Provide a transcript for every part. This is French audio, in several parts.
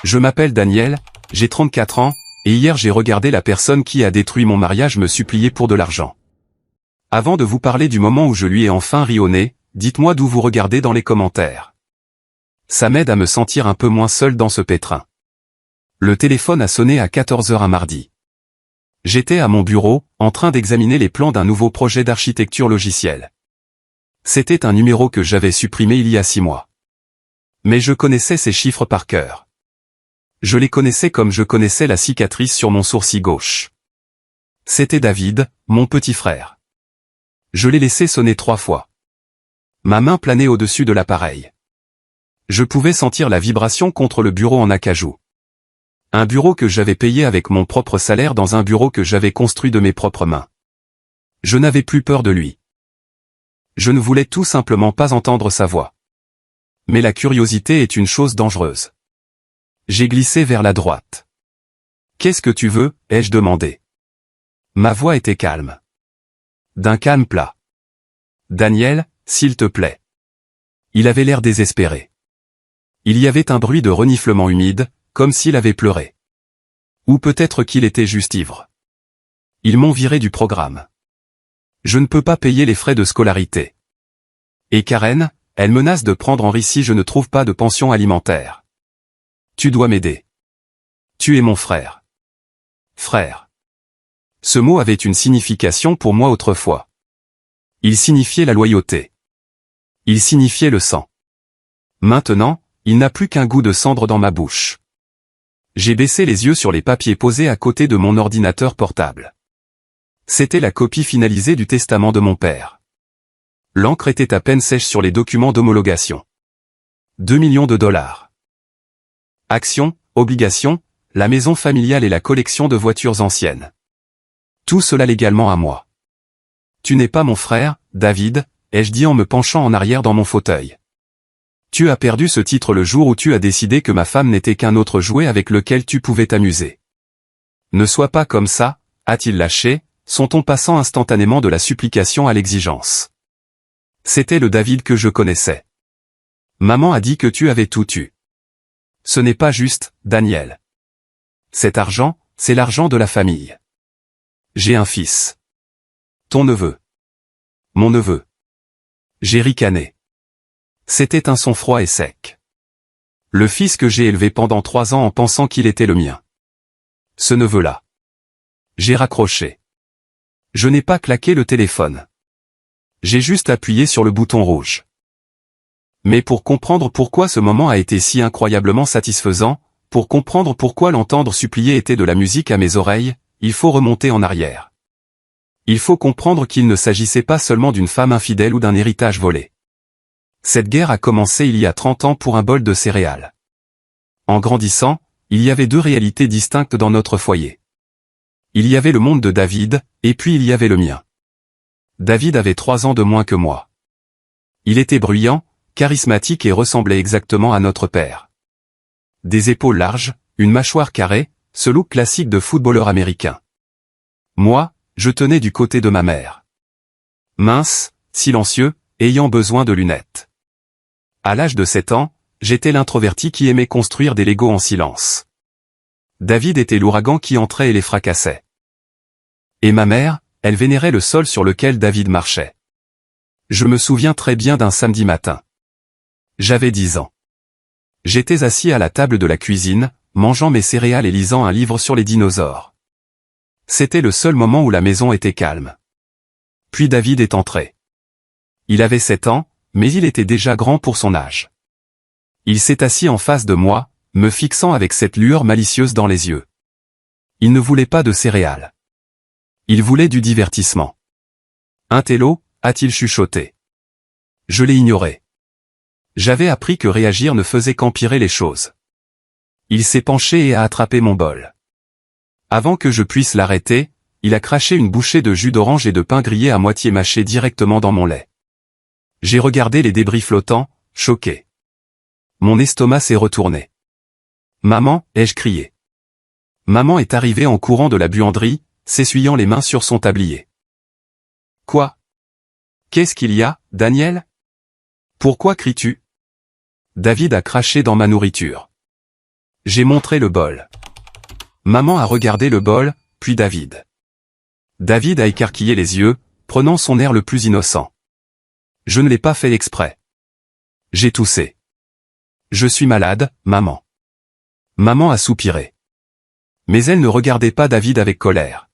Je m'appelle Daniel, j'ai 34 ans, et hier j'ai regardé la personne qui a détruit mon mariage me supplier pour de l'argent. Avant de vous parler du moment où je lui ai enfin ri au nez, dites-moi d'où vous regardez dans les commentaires. Ça m'aide à me sentir un peu moins seul dans ce pétrin. Le téléphone a sonné à 14 h un mardi. J'étais à mon bureau, en train d'examiner les plans d'un nouveau projet d'architecture logicielle. C'était un numéro que j'avais supprimé il y a 6 mois. Mais je connaissais ces chiffres par cœur. Je les connaissais comme je connaissais la cicatrice sur mon sourcil gauche. C'était David, mon petit frère. Je l'ai laissé sonner 3 fois. Ma main planait au-dessus de l'appareil. Je pouvais sentir la vibration contre le bureau en acajou. Un bureau que j'avais payé avec mon propre salaire dans un bureau que j'avais construit de mes propres mains. Je n'avais plus peur de lui. Je ne voulais tout simplement pas entendre sa voix. Mais la curiosité est une chose dangereuse. J'ai glissé vers la droite. « Qu'est-ce que tu veux ?» ai-je demandé. Ma voix était calme. D'un calme plat. « Daniel, s'il te plaît. » Il avait l'air désespéré. Il y avait un bruit de reniflement humide, comme s'il avait pleuré. Ou peut-être qu'il était juste ivre. Ils m'ont viré du programme. Je ne peux pas payer les frais de scolarité. Et Karen, elle menace de prendre Henri si je ne trouve pas de pension alimentaire. Tu dois m'aider. Tu es mon frère. Frère. Ce mot avait une signification pour moi autrefois. Il signifiait la loyauté. Il signifiait le sang. Maintenant, il n'a plus qu'un goût de cendre dans ma bouche. J'ai baissé les yeux sur les papiers posés à côté de mon ordinateur portable. C'était la copie finalisée du testament de mon père. L'encre était à peine sèche sur les documents d'homologation. 2 millions de dollars. Actions, obligations, la maison familiale et la collection de voitures anciennes. Tout cela légalement à moi. Tu n'es pas mon frère, David, ai-je dit en me penchant en arrière dans mon fauteuil. Tu as perdu ce titre le jour où tu as décidé que ma femme n'était qu'un autre jouet avec lequel tu pouvais t'amuser. Ne sois pas comme ça, a-t-il lâché, son ton passant instantanément de la supplication à l'exigence. C'était le David que je connaissais. Maman a dit que tu avais tout eu. Ce n'est pas juste, Daniel. Cet argent, c'est l'argent de la famille. J'ai un fils. Ton neveu. Mon neveu. J'ai ricané. C'était un son froid et sec. Le fils que j'ai élevé pendant 3 ans en pensant qu'il était le mien. Ce neveu-là. J'ai raccroché. Je n'ai pas claqué le téléphone. J'ai juste appuyé sur le bouton rouge. Mais pour comprendre pourquoi ce moment a été si incroyablement satisfaisant, pour comprendre pourquoi l'entendre supplier était de la musique à mes oreilles, il faut remonter en arrière. Il faut comprendre qu'il ne s'agissait pas seulement d'une femme infidèle ou d'un héritage volé. Cette guerre a commencé il y a 30 ans pour un bol de céréales. En grandissant, il y avait 2 réalités distinctes dans notre foyer. Il y avait le monde de David, et puis il y avait le mien. David avait 3 ans de moins que moi. Il était bruyant, charismatique et ressemblait exactement à notre père. Des épaules larges, une mâchoire carrée, ce look classique de footballeur américain. Moi, je tenais du côté de ma mère. Mince, silencieux, ayant besoin de lunettes. À l'âge de 7 ans, j'étais l'introverti qui aimait construire des Legos en silence. David était l'ouragan qui entrait et les fracassait. Et ma mère, elle vénérait le sol sur lequel David marchait. Je me souviens très bien d'un samedi matin. J'avais 10 ans. J'étais assis à la table de la cuisine, mangeant mes céréales et lisant un livre sur les dinosaures. C'était le seul moment où la maison était calme. Puis David est entré. Il avait 7 ans, mais il était déjà grand pour son âge. Il s'est assis en face de moi, me fixant avec cette lueur malicieuse dans les yeux. Il ne voulait pas de céréales. Il voulait du divertissement. Un télo, a-t-il chuchoté. Je l'ai ignoré. J'avais appris que réagir ne faisait qu'empirer les choses. Il s'est penché et a attrapé mon bol. Avant que je puisse l'arrêter, il a craché une bouchée de jus d'orange et de pain grillé à moitié mâché directement dans mon lait. J'ai regardé les débris flottants, choqué. Mon estomac s'est retourné. Maman, ai-je crié. Maman est arrivée en courant de la buanderie, s'essuyant les mains sur son tablier. Quoi? Qu'est-ce qu'il y a, Daniel? Pourquoi cries-tu? David a craché dans ma nourriture. J'ai montré le bol. Maman a regardé le bol, puis David. David a écarquillé les yeux, prenant son air le plus innocent. Je ne l'ai pas fait exprès. J'ai toussé. Je suis malade, maman. Maman a soupiré. Mais elle ne regardait pas David avec colère.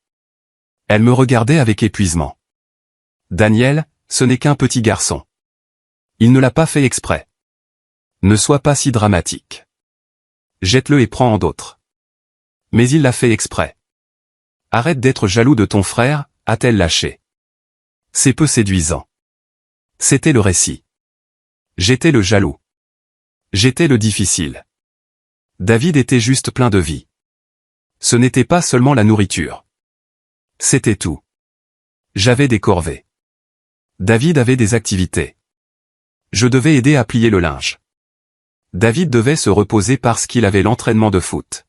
Elle me regardait avec épuisement. Daniel, ce n'est qu'un petit garçon. Il ne l'a pas fait exprès. Ne sois pas si dramatique. Jette-le et prends en d'autres. Mais il l'a fait exprès. Arrête d'être jaloux de ton frère, a-t-elle lâché. C'est peu séduisant. C'était le récit. J'étais le jaloux. J'étais le difficile. David était juste plein de vie. Ce n'était pas seulement la nourriture. C'était tout. J'avais des corvées. David avait des activités. Je devais aider à plier le linge. David devait se reposer parce qu'il avait l'entraînement de foot.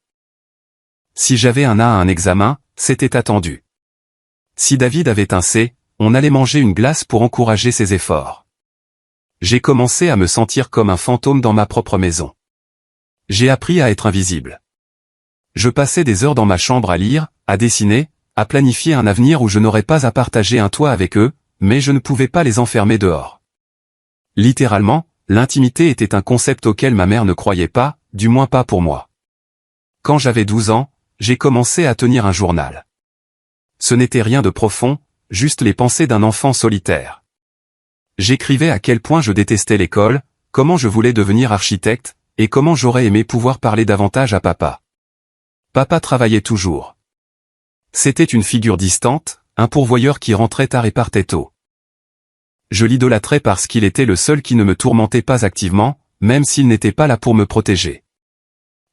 Si j'avais un A à un examen, c'était attendu. Si David avait un C, on allait manger une glace pour encourager ses efforts. J'ai commencé à me sentir comme un fantôme dans ma propre maison. J'ai appris à être invisible. Je passais des heures dans ma chambre à lire, à dessiner, à planifier un avenir où je n'aurais pas à partager un toit avec eux, mais je ne pouvais pas les enfermer dehors. Littéralement, l'intimité était un concept auquel ma mère ne croyait pas, du moins pas pour moi. Quand j'avais 12 ans, j'ai commencé à tenir un journal. Ce n'était rien de profond, juste les pensées d'un enfant solitaire. J'écrivais à quel point je détestais l'école, comment je voulais devenir architecte, et comment j'aurais aimé pouvoir parler davantage à papa. Papa travaillait toujours. C'était une figure distante, un pourvoyeur qui rentrait tard et partait tôt. Je l'idolâtrais parce qu'il était le seul qui ne me tourmentait pas activement, même s'il n'était pas là pour me protéger.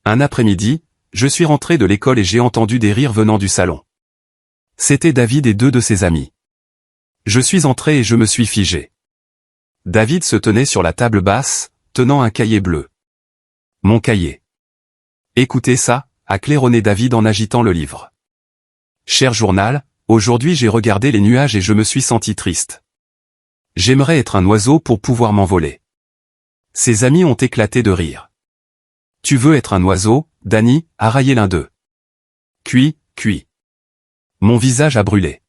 Un après-midi, je suis rentré de l'école et j'ai entendu des rires venant du salon. C'était David et 2 de ses amis. Je suis entré et je me suis figé. David se tenait sur la table basse, tenant un cahier bleu. Mon cahier. Écoutez ça, a claironné David en agitant le livre. Cher journal, aujourd'hui j'ai regardé les nuages et je me suis senti triste. J'aimerais être un oiseau pour pouvoir m'envoler. Ses amis ont éclaté de rire. Tu veux être un oiseau, Danny, a raillé l'un d'eux. Cuit. Mon visage a brûlé.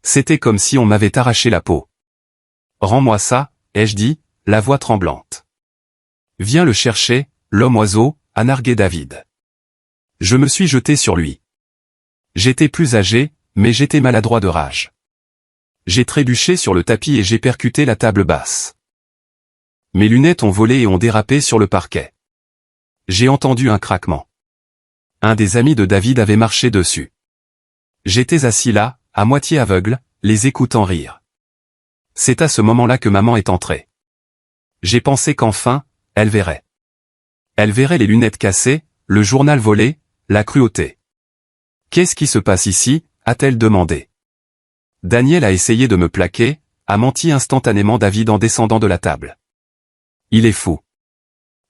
C'était comme si on m'avait arraché la peau. Rends-moi ça, ai-je dit, la voix tremblante. Viens le chercher, l'homme oiseau, a nargué David. Je me suis jeté sur lui. J'étais plus âgé, mais j'étais maladroit de rage. J'ai trébuché sur le tapis et j'ai percuté la table basse. Mes lunettes ont volé et ont dérapé sur le parquet. J'ai entendu un craquement. Un des amis de David avait marché dessus. J'étais assis là, à moitié aveugle, les écoutant rire. C'est à ce moment-là que maman est entrée. J'ai pensé qu'enfin, elle verrait. Elle verrait les lunettes cassées, le journal volé, la cruauté. Qu'est-ce qui se passe ici, a-t-elle demandé. Daniel a essayé de me plaquer, a menti instantanément David en descendant de la table. Il est fou.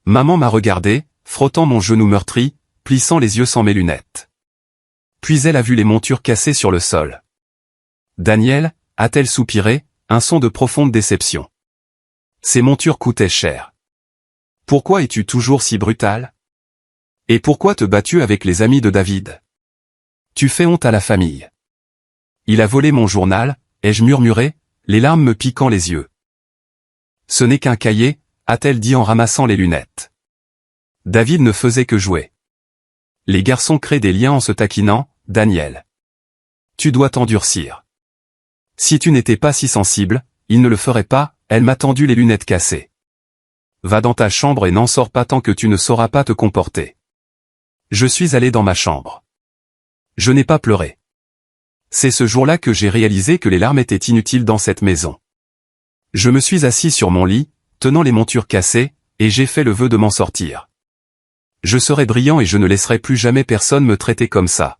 Maman m'a regardé, frottant mon genou meurtri, plissant les yeux sans mes lunettes. Puis elle a vu les montures cassées sur le sol. Daniel, a-t-elle soupiré, un son de profonde déception. Ces montures coûtaient cher. Pourquoi es-tu toujours si brutal? Et pourquoi te bats-tu avec les amis de David? Tu fais honte à la famille. Il a volé mon journal, ai-je murmuré, les larmes me piquant les yeux. Ce n'est qu'un cahier, a-t-elle dit en ramassant les lunettes. David ne faisait que jouer. Les garçons créent des liens en se taquinant, Daniel. Tu dois t'endurcir. Si tu n'étais pas si sensible, il ne le ferait pas, elle m'a tendu les lunettes cassées. Va dans ta chambre et n'en sors pas tant que tu ne sauras pas te comporter. Je suis allé dans ma chambre. Je n'ai pas pleuré. C'est ce jour-là que j'ai réalisé que les larmes étaient inutiles dans cette maison. Je me suis assis sur mon lit, tenant les montures cassées, et j'ai fait le vœu de m'en sortir. Je serai brillant et je ne laisserai plus jamais personne me traiter comme ça.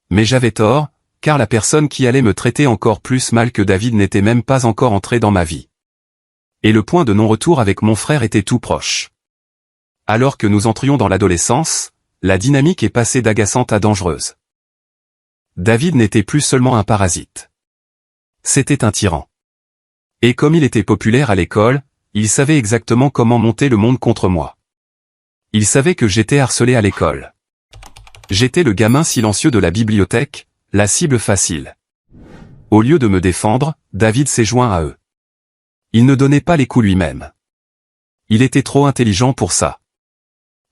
Mais j'avais tort, car la personne qui allait me traiter encore plus mal que David n'était même pas encore entrée dans ma vie. Et le point de non-retour avec mon frère était tout proche. Alors que nous entrions dans l'adolescence, la dynamique est passée d'agaçante à dangereuse. David n'était plus seulement un parasite. C'était un tyran. Et comme il était populaire à l'école, il savait exactement comment monter le monde contre moi. Il savait que j'étais harcelé à l'école. J'étais le gamin silencieux de la bibliothèque, la cible facile. Au lieu de me défendre, David s'est joint à eux. Il ne donnait pas les coups lui-même. Il était trop intelligent pour ça.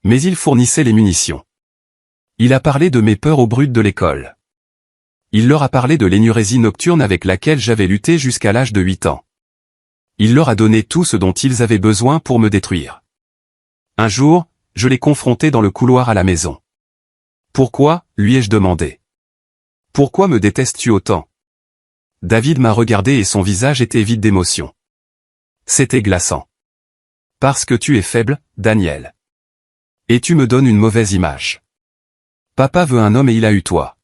Mais il fournissait les munitions. Il a parlé de mes peurs aux brutes de l'école. Il leur a parlé de l'énurésie nocturne avec laquelle j'avais lutté jusqu'à l'âge de 8 ans. Il leur a donné tout ce dont ils avaient besoin pour me détruire. Un jour, je l'ai confronté dans le couloir à la maison. « Pourquoi ?» lui ai-je demandé. « Pourquoi me détestes-tu autant ?» David m'a regardé et son visage était vide d'émotion. C'était glaçant. « Parce que tu es faible, Daniel. Et tu me donnes une mauvaise image. Papa veut un homme et il a eu toi.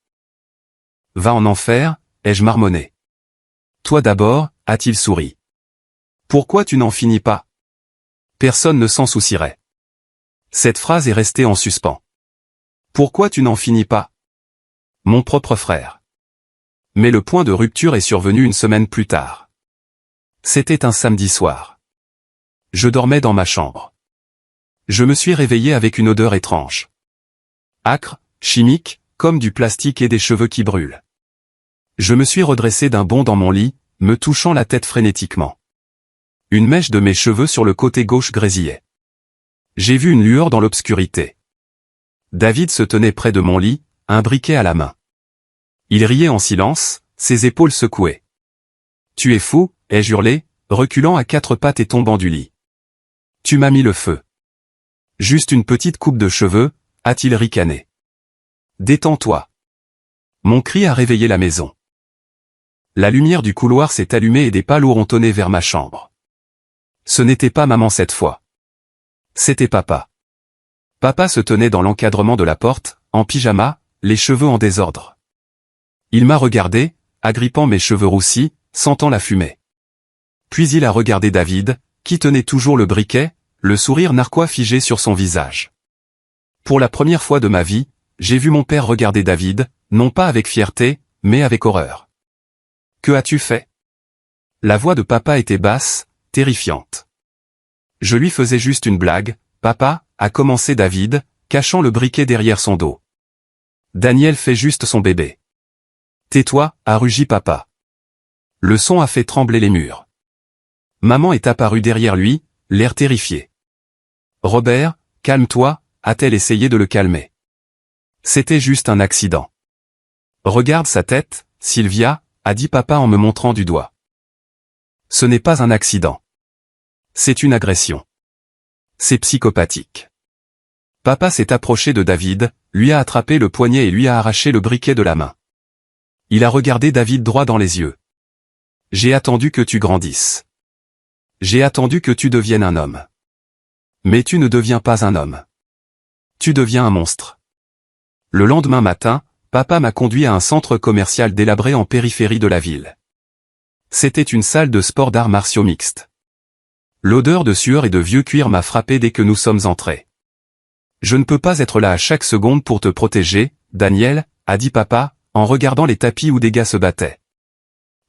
Va en enfer, ai-je marmonné. Toi d'abord, a-t-il souri. Pourquoi tu n'en finis pas? Personne ne s'en soucierait. Cette phrase est restée en suspens. Pourquoi tu n'en finis pas? Mon propre frère. Mais le point de rupture est survenu une semaine plus tard. C'était un samedi soir. Je dormais dans ma chambre. Je me suis réveillé avec une odeur étrange. Âcre, chimique, comme du plastique et des cheveux qui brûlent. Je me suis redressé d'un bond dans mon lit, me touchant la tête frénétiquement. Une mèche de mes cheveux sur le côté gauche grésillait. J'ai vu une lueur dans l'obscurité. David se tenait près de mon lit, un briquet à la main. Il riait en silence, ses épaules secouaient. « Tu es fou » ai-je hurlé, reculant à 4 pattes et tombant du lit. « Tu m'as mis le feu. » Juste une petite coupe de cheveux, a-t-il ricané. « Détends-toi. » Mon cri a réveillé la maison. La lumière du couloir s'est allumée et des pas lourds ont tonné vers ma chambre. Ce n'était pas maman cette fois. C'était papa. Papa se tenait dans l'encadrement de la porte, en pyjama, les cheveux en désordre. Il m'a regardé, agrippant mes cheveux roussis, sentant la fumée. Puis il a regardé David, qui tenait toujours le briquet, le sourire narquois figé sur son visage. Pour la première fois de ma vie, j'ai vu mon père regarder David, non pas avec fierté, mais avec horreur. « Que as-tu fait ?» La voix de papa était basse, terrifiante. Je lui faisais juste une blague, papa, a commencé David, cachant le briquet derrière son dos. Daniel fait juste son bébé. Tais-toi, a rugi papa. Le son a fait trembler les murs. Maman est apparue derrière lui, l'air terrifié. Robert, calme-toi, a-t-elle essayé de le calmer. C'était juste un accident. Regarde sa tête, Sylvia, a dit papa en me montrant du doigt. Ce n'est pas un accident. C'est une agression. C'est psychopathique. Papa s'est approché de David, lui a attrapé le poignet et lui a arraché le briquet de la main. Il a regardé David droit dans les yeux. J'ai attendu que tu grandisses. J'ai attendu que tu deviennes un homme. Mais tu ne deviens pas un homme. Tu deviens un monstre. Le lendemain matin, papa m'a conduit à un centre commercial délabré en périphérie de la ville. C'était une salle de sport d'arts martiaux mixtes. L'odeur de sueur et de vieux cuir m'a frappé dès que nous sommes entrés. Je ne peux pas être là à chaque seconde pour te protéger, Daniel, a dit papa, en regardant les tapis où des gars se battaient.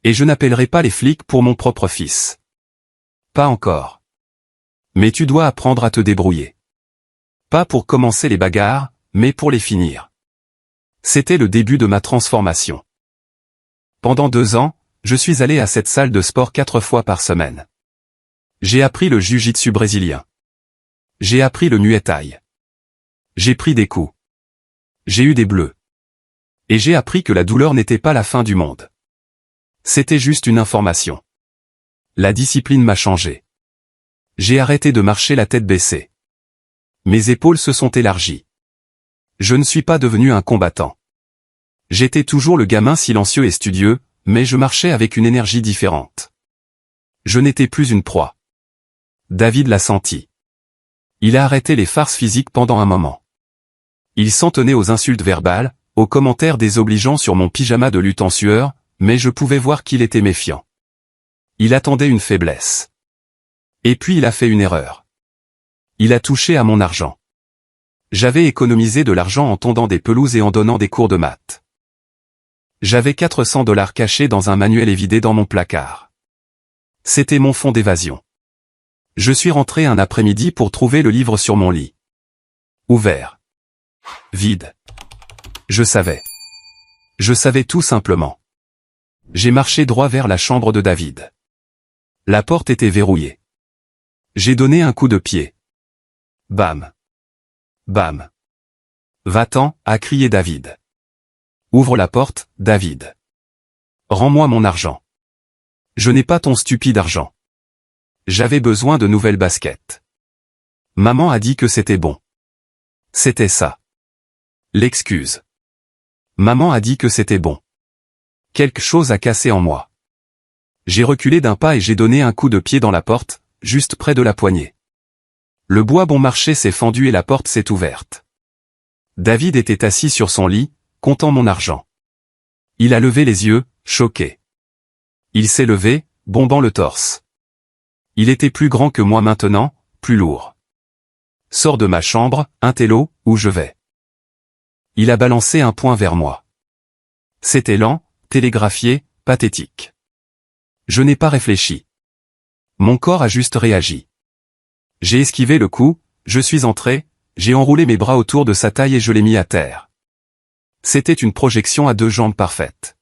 Et je n'appellerai pas les flics pour mon propre fils. Pas encore. Mais tu dois apprendre à te débrouiller. Pas pour commencer les bagarres, mais pour les finir. C'était le début de ma transformation. Pendant 2 ans, je suis allé à cette salle de sport 4 fois par semaine. J'ai appris le jiu-jitsu brésilien. J'ai appris le muay thai. J'ai pris des coups. J'ai eu des bleus. Et j'ai appris que la douleur n'était pas la fin du monde. C'était juste une information. La discipline m'a changé. J'ai arrêté de marcher la tête baissée. Mes épaules se sont élargies. Je ne suis pas devenu un combattant. J'étais toujours le gamin silencieux et studieux, mais je marchais avec une énergie différente. Je n'étais plus une proie. David l'a senti. Il a arrêté les farces physiques pendant un moment. Il s'en tenait aux insultes verbales, aux commentaires désobligeants sur mon pyjama de lutte en sueur, mais je pouvais voir qu'il était méfiant. Il attendait une faiblesse. Et puis il a fait une erreur. Il a touché à mon argent. J'avais économisé de l'argent en tondant des pelouses et en donnant des cours de maths. J'avais $400 cachés dans un manuel évidé dans mon placard. C'était mon fonds d'évasion. Je suis rentré un après-midi pour trouver le livre sur mon lit. Ouvert. Vide. Je savais. Je savais tout simplement. J'ai marché droit vers la chambre de David. La porte était verrouillée. J'ai donné un coup de pied. Bam. Bam. Va-t'en, a crié David. Ouvre la porte, David. Rends-moi mon argent. Je n'ai pas ton stupide argent. J'avais besoin de nouvelles baskets. Maman a dit que c'était bon. C'était ça. L'excuse. Maman a dit que c'était bon. Quelque chose a cassé en moi. J'ai reculé d'un pas et j'ai donné un coup de pied dans la porte, juste près de la poignée. Le bois bon marché s'est fendu et la porte s'est ouverte. David était assis sur son lit, comptant mon argent. Il a levé les yeux, choqué. Il s'est levé, bombant le torse. Il était plus grand que moi maintenant, plus lourd. Sors de ma chambre, intello, où je vais. Il a balancé un poing vers moi. C'était lent, télégraphié, pathétique. Je n'ai pas réfléchi. Mon corps a juste réagi. J'ai esquivé le coup, je suis entré, j'ai enroulé mes bras autour de sa taille et je l'ai mis à terre. C'était une projection à 2 jambes parfaites.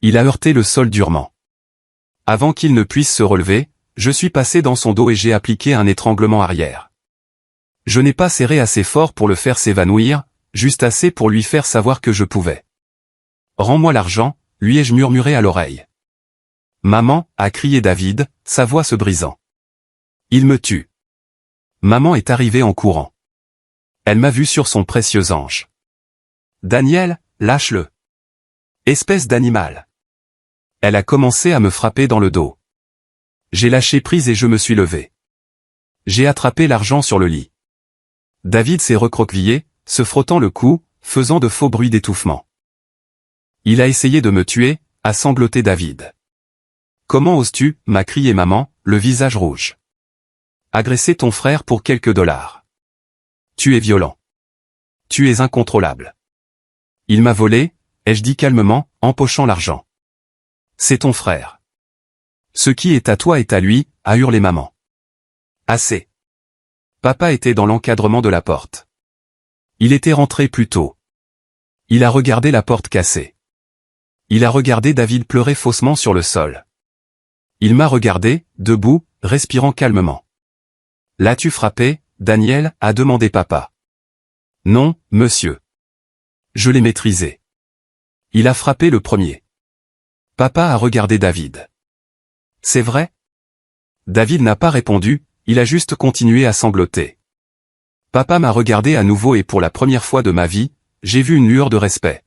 Il a heurté le sol durement. Avant qu'il ne puisse se relever, je suis passé dans son dos et j'ai appliqué un étranglement arrière. Je n'ai pas serré assez fort pour le faire s'évanouir, juste assez pour lui faire savoir que je pouvais. Rends-moi l'argent, lui ai-je murmuré à l'oreille. Maman, a crié David, sa voix se brisant. Il me tue. Maman est arrivée en courant. Elle m'a vu sur son précieux ange. Daniel, lâche-le. Espèce d'animal. Elle a commencé à me frapper dans le dos. J'ai lâché prise et je me suis levé. J'ai attrapé l'argent sur le lit. David s'est recroquevillé, se frottant le cou, faisant de faux bruits d'étouffement. Il a essayé de me tuer, a sangloté David. Comment oses-tu, m'a crié maman, le visage rouge. Agresser ton frère pour quelques dollars. Tu es violent. Tu es incontrôlable. Il m'a volé, ai-je dit calmement, empochant l'argent. C'est ton frère. Ce qui est à toi est à lui, a hurlé maman. Assez. Papa était dans l'encadrement de la porte. Il était rentré plus tôt. Il a regardé la porte cassée. Il a regardé David pleurer faussement sur le sol. Il m'a regardé, debout, respirant calmement. L'as-tu frappé, Daniel, a demandé papa. Non, monsieur. Je l'ai maîtrisé. Il a frappé le premier. Papa a regardé David. C'est vrai? David n'a pas répondu, il a juste continué à sangloter. Papa m'a regardé à nouveau et pour la première fois de ma vie, j'ai vu une lueur de respect.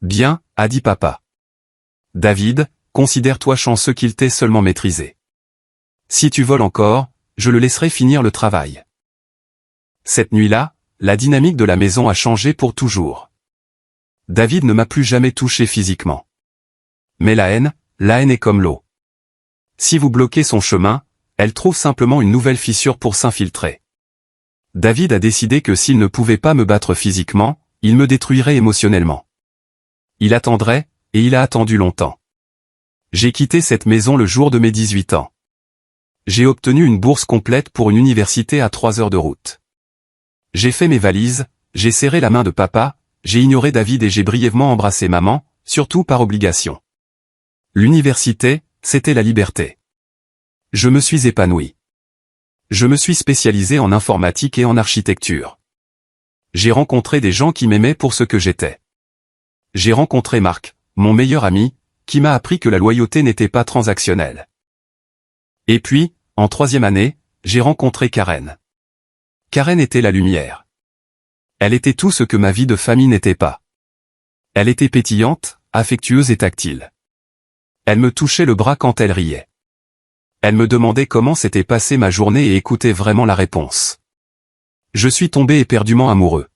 Bien, a dit papa. David, considère-toi chanceux qu'il t'ait seulement maîtrisé. Si tu voles encore, je le laisserai finir le travail. Cette nuit-là, la dynamique de la maison a changé pour toujours. David ne m'a plus jamais touché physiquement. Mais la haine est comme l'eau. Si vous bloquez son chemin, elle trouve simplement une nouvelle fissure pour s'infiltrer. David a décidé que s'il ne pouvait pas me battre physiquement, il me détruirait émotionnellement. Il attendrait, et il a attendu longtemps. J'ai quitté cette maison le jour de mes 18 ans. J'ai obtenu une bourse complète pour une université à 3 heures de route. J'ai fait mes valises, j'ai serré la main de papa, j'ai ignoré David et j'ai brièvement embrassé maman, surtout par obligation. L'université, c'était la liberté. Je me suis épanoui. Je me suis spécialisé en informatique et en architecture. J'ai rencontré des gens qui m'aimaient pour ce que j'étais. J'ai rencontré Marc, mon meilleur ami, qui m'a appris que la loyauté n'était pas transactionnelle. Et puis, en 3e année, j'ai rencontré Karen. Karen était la lumière. Elle était tout ce que ma vie de famille n'était pas. Elle était pétillante, affectueuse et tactile. Elle me touchait le bras quand elle riait. Elle me demandait comment s'était passée ma journée et écoutait vraiment la réponse. Je suis tombé éperdument amoureux.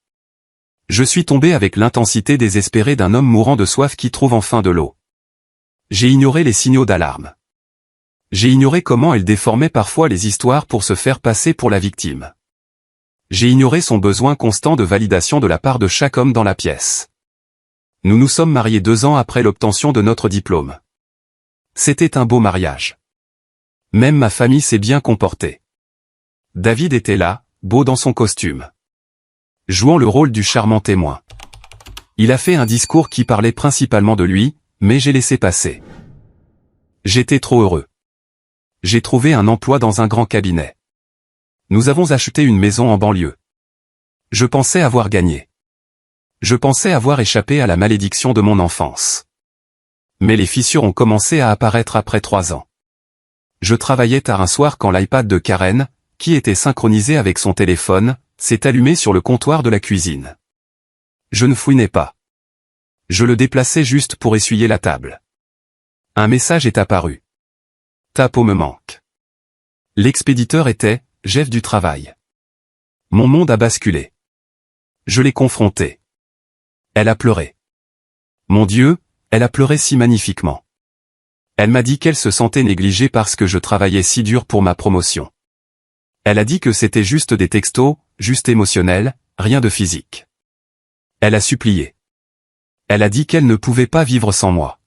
Je suis tombé avec l'intensité désespérée d'un homme mourant de soif qui trouve enfin de l'eau. J'ai ignoré les signaux d'alarme. J'ai ignoré comment elle déformait parfois les histoires pour se faire passer pour la victime. J'ai ignoré son besoin constant de validation de la part de chaque homme dans la pièce. Nous nous sommes mariés 2 ans après l'obtention de notre diplôme. C'était un beau mariage. Même ma famille s'est bien comportée. David était là, beau dans son costume. jouant le rôle du charmant témoin. Il a fait un discours qui parlait principalement de lui, mais j'ai laissé passer. J'étais trop heureux. J'ai trouvé un emploi dans un grand cabinet. Nous avons acheté une maison en banlieue. Je pensais avoir gagné. Je pensais avoir échappé à la malédiction de mon enfance. Mais les fissures ont commencé à apparaître après 3 ans. Je travaillais tard un soir quand l'iPad de Karen, qui était synchronisé avec son téléphone, s'est allumé sur le comptoir de la cuisine. Je ne fouinais pas. Je le déplaçais juste pour essuyer la table. Un message est apparu. Ta peau me manque. L'expéditeur était Jeff du travail. Mon monde a basculé. Je l'ai confrontée. Elle a pleuré. Mon Dieu, elle a pleuré si magnifiquement. Elle m'a dit qu'elle se sentait négligée parce que je travaillais si dur pour ma promotion. Elle a dit que c'était juste des textos, juste émotionnel, rien de physique. Elle a supplié. Elle a dit qu'elle ne pouvait pas vivre sans moi.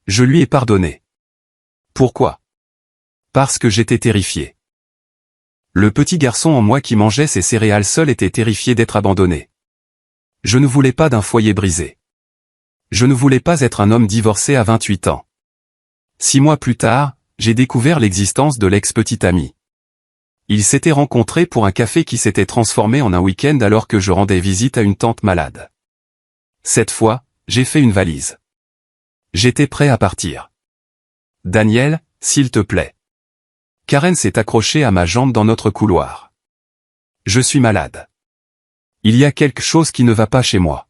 Je lui ai pardonné. Pourquoi? Parce que j'étais terrifié. Le petit garçon en moi qui mangeait ses céréales seul était terrifié d'être abandonné. Je ne voulais pas d'un foyer brisé. Je ne voulais pas être un homme divorcé à 28 ans. 6 mois plus tard, j'ai découvert l'existence de l'ex-petite amie. Ils s'étaient rencontrés pour un café qui s'était transformé en un week-end alors que je rendais visite à une tante malade. Cette fois, j'ai fait une valise. J'étais prêt à partir. Daniel, s'il te plaît. Karen s'est accrochée à ma jambe dans notre couloir. Je suis malade. Il y a quelque chose qui ne va pas chez moi.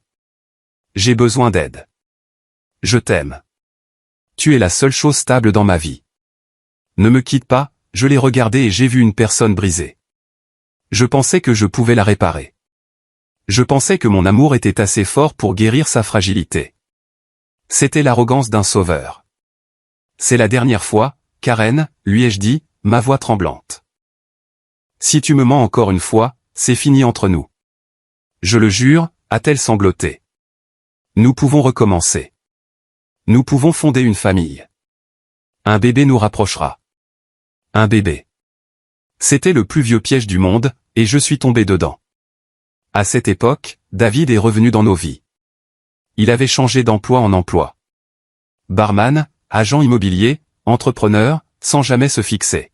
J'ai besoin d'aide. Je t'aime. Tu es la seule chose stable dans ma vie. Ne me quitte pas, je l'ai regardée et j'ai vu une personne brisée. Je pensais que je pouvais la réparer. Je pensais que mon amour était assez fort pour guérir sa fragilité. C'était l'arrogance d'un sauveur. C'est la dernière fois, Karen, lui ai-je dit, ma voix tremblante. Si tu me mens encore une fois, c'est fini entre nous. Je le jure, a-t-elle sangloté. Nous pouvons recommencer. Nous pouvons fonder une famille. Un bébé nous rapprochera. Un bébé. C'était le plus vieux piège du monde, et je suis tombé dedans. À cette époque, David est revenu dans nos vies. Il avait changé d'emploi en emploi. Barman, agent immobilier, entrepreneur, sans jamais se fixer.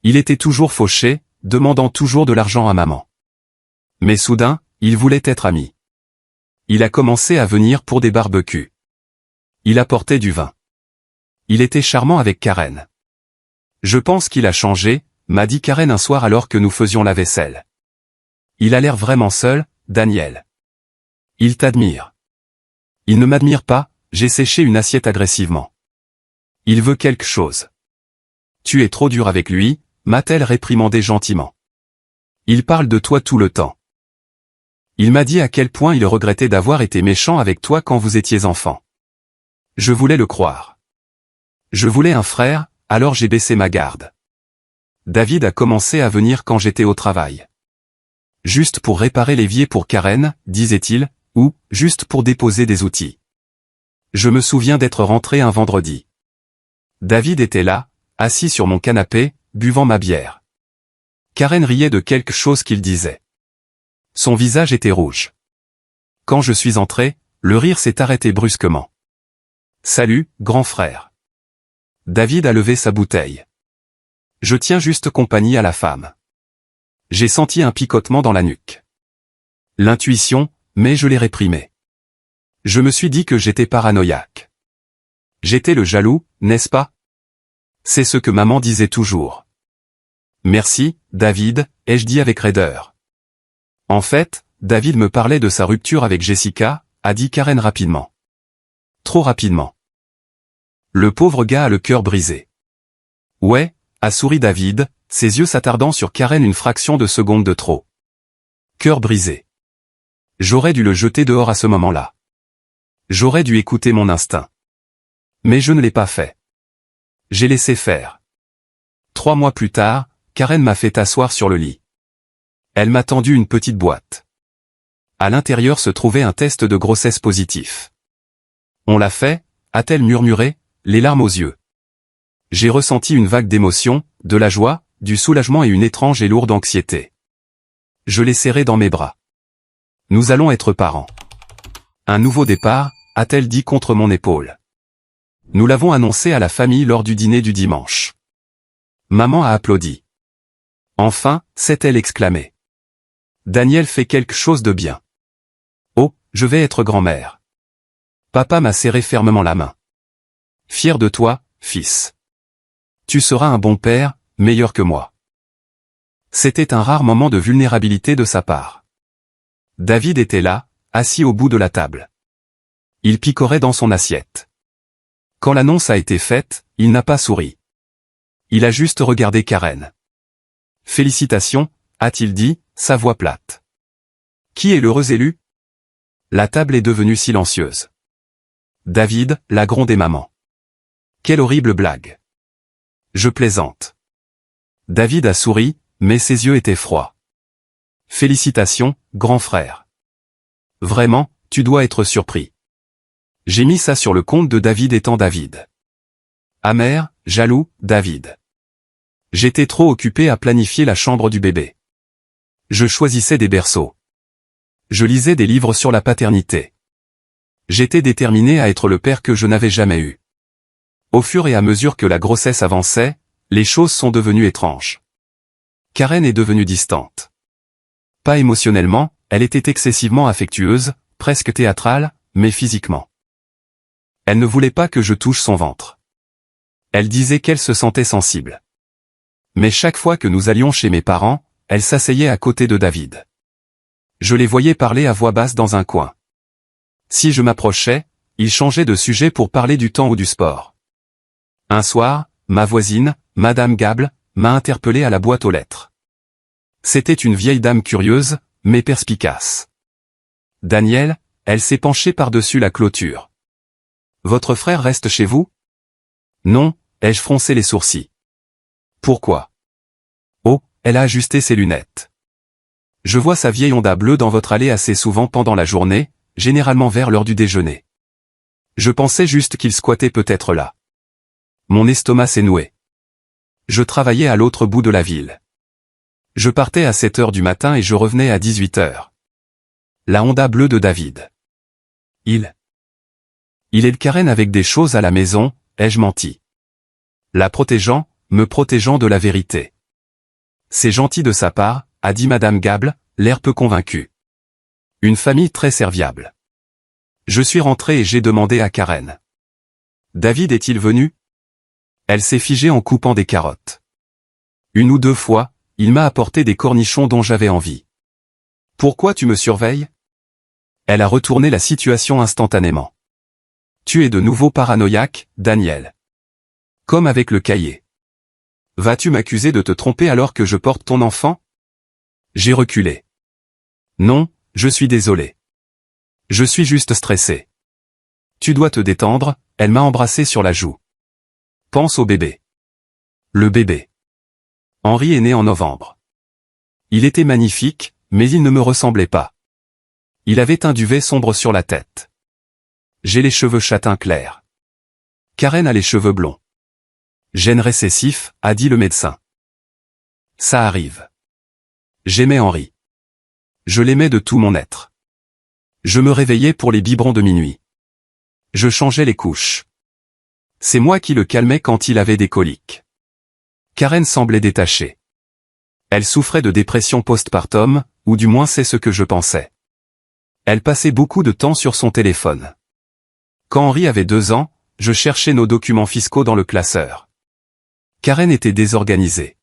Il était toujours fauché, demandant toujours de l'argent à maman. Mais soudain, il voulait être ami. Il a commencé à venir pour des barbecues. Il apportait du vin. Il était charmant avec Karen. Je pense qu'il a changé, m'a dit Karen un soir alors que nous faisions la vaisselle. Il a l'air vraiment seul, Daniel. Il t'admire. Il ne m'admire pas, j'ai séché une assiette agressivement. Il veut quelque chose. Tu es trop dur avec lui, m'a-t-elle réprimandé gentiment. Il parle de toi tout le temps. Il m'a dit à quel point il regrettait d'avoir été méchant avec toi quand vous étiez enfant. Je voulais le croire. Je voulais un frère, alors j'ai baissé ma garde. David a commencé à venir quand j'étais au travail. Juste pour réparer l'évier pour Karen, disait-il, ou juste pour déposer des outils. Je me souviens d'être rentré un vendredi. David était là, assis sur mon canapé, buvant ma bière. Karen riait de quelque chose qu'il disait. Son visage était rouge. Quand je suis entré, le rire s'est arrêté brusquement. Salut, grand frère. David a levé sa bouteille. Je tiens juste compagnie à la femme. J'ai senti un picotement dans la nuque. L'intuition, mais je l'ai réprimé. Je me suis dit que j'étais paranoïaque. J'étais le jaloux, n'est-ce pas? C'est ce que maman disait toujours. Merci, David, ai-je dit avec raideur. En fait, David me parlait de sa rupture avec Jessica, a dit Karen rapidement. Trop rapidement. Le pauvre gars a le cœur brisé. Ouais, a souri David, ses yeux s'attardant sur Karen une fraction de seconde de trop. Cœur brisé. J'aurais dû le jeter dehors à ce moment-là. J'aurais dû écouter mon instinct. Mais je ne l'ai pas fait. J'ai laissé faire. 3 mois plus tard, Karen m'a fait asseoir sur le lit. Elle m'a tendu une petite boîte. À l'intérieur se trouvait un test de grossesse positif. On l'a fait, a-t-elle murmuré, les larmes aux yeux. J'ai ressenti une vague d'émotion, de la joie, du soulagement et une étrange et lourde anxiété. Je l'ai serré dans mes bras. Nous allons être parents. Un nouveau départ, a-t-elle dit contre mon épaule. Nous l'avons annoncé à la famille lors du dîner du dimanche. Maman a applaudi. Enfin, s'est-elle exclamée. Daniel fait quelque chose de bien. Oh, je vais être grand-mère. Papa m'a serré fermement la main. Fier de toi, fils. Tu seras un bon père, meilleur que moi. C'était un rare moment de vulnérabilité de sa part. David était là, assis au bout de la table. Il picorait dans son assiette. Quand l'annonce a été faite, il n'a pas souri. Il a juste regardé Karen. Félicitations, a-t-il dit, sa voix plate. Qui est l'heureux élu? La table est devenue silencieuse. David, l'a grondé maman. Quelle horrible blague. Je plaisante. David a souri, mais ses yeux étaient froids. Félicitations, grand frère. Vraiment, tu dois être surpris. J'ai mis ça sur le compte de David étant David. Amer, jaloux, David. J'étais trop occupé à planifier la chambre du bébé. Je choisissais des berceaux. Je lisais des livres sur la paternité. J'étais déterminé à être le père que je n'avais jamais eu. Au fur et à mesure que la grossesse avançait, les choses sont devenues étranges. Karen est devenue distante. Pas émotionnellement, elle était excessivement affectueuse, presque théâtrale, mais physiquement. Elle ne voulait pas que je touche son ventre. Elle disait qu'elle se sentait sensible. Mais chaque fois que nous allions chez mes parents, elle s'asseyait à côté de David. Je les voyais parler à voix basse dans un coin. Si je m'approchais, ils changeaient de sujet pour parler du temps ou du sport. Un soir, ma voisine, Madame Gable, m'a interpellé à la boîte aux lettres. C'était une vieille dame curieuse, mais perspicace. Daniel, elle s'est penchée par-dessus la clôture. Votre frère reste chez vous? Non, ai-je froncé les sourcils. Pourquoi? Oh, elle a ajusté ses lunettes. Je vois sa vieille Honda bleue dans votre allée assez souvent pendant la journée, généralement vers l'heure du déjeuner. Je pensais juste qu'il squattait peut-être là. Mon estomac s'est noué. Je travaillais à l'autre bout de la ville. Je partais à 7 heures du matin et je revenais à 18 heures. La Honda bleue de David. Il est le Karen avec des choses à la maison, ai-je menti. La protégeant, me protégeant de la vérité. C'est gentil de sa part, a dit Madame Gable, l'air peu convaincu. Une famille très serviable. Je suis rentré et j'ai demandé à Karen. David est-il venu? Elle s'est figée en coupant des carottes. Une ou deux fois, il m'a apporté des cornichons dont j'avais envie. Pourquoi tu me surveilles? Elle a retourné la situation instantanément. Tu es de nouveau paranoïaque, Daniel. Comme avec le cahier. Vas-tu m'accuser de te tromper alors que je porte ton enfant? J'ai reculé. Non, je suis désolé. Je suis juste stressé. Tu dois te détendre, elle m'a embrassé sur la joue. Pense au bébé. Le bébé. Henri est né en novembre. Il était magnifique, mais il ne me ressemblait pas. Il avait un duvet sombre sur la tête. J'ai les cheveux châtain clair. Karen a les cheveux blonds. Gène récessif, a dit le médecin. Ça arrive. J'aimais Henri. Je l'aimais de tout mon être. Je me réveillais pour les biberons de minuit. Je changeais les couches. C'est moi qui le calmais quand il avait des coliques. Karen semblait détachée. Elle souffrait de dépression postpartum, ou du moins c'est ce que je pensais. Elle passait beaucoup de temps sur son téléphone. Quand Henri avait 2 ans, je cherchais nos documents fiscaux dans le classeur. Karen était désorganisée.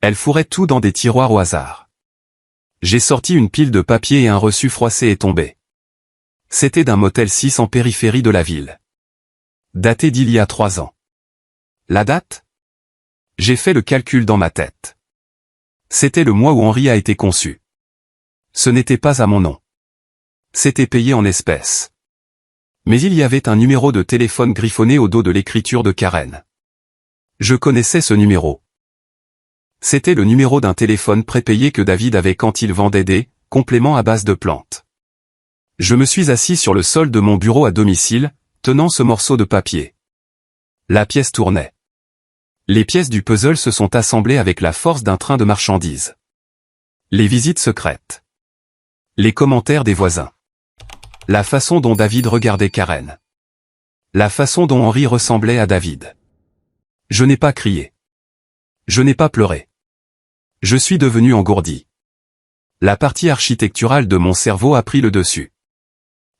Elle fourrait tout dans des tiroirs au hasard. J'ai sorti une pile de papier et un reçu froissé est tombé. C'était d'un motel 6 en périphérie de la ville. Daté d'il y a 3 ans. La date? J'ai fait le calcul dans ma tête. C'était le mois où Henri a été conçu. Ce n'était pas à mon nom. C'était payé en espèces. Mais il y avait un numéro de téléphone griffonné au dos de l'écriture de Karen. Je connaissais ce numéro. C'était le numéro d'un téléphone prépayé que David avait quand il vendait des compléments à base de plantes. Je me suis assis sur le sol de mon bureau à domicile, tenant ce morceau de papier. La pièce tournait. Les pièces du puzzle se sont assemblées avec la force d'un train de marchandises. Les visites secrètes. Les commentaires des voisins. La façon dont David regardait Karen. La façon dont Henri ressemblait à David. Je n'ai pas crié. Je n'ai pas pleuré. Je suis devenu engourdi. La partie architecturale de mon cerveau a pris le dessus.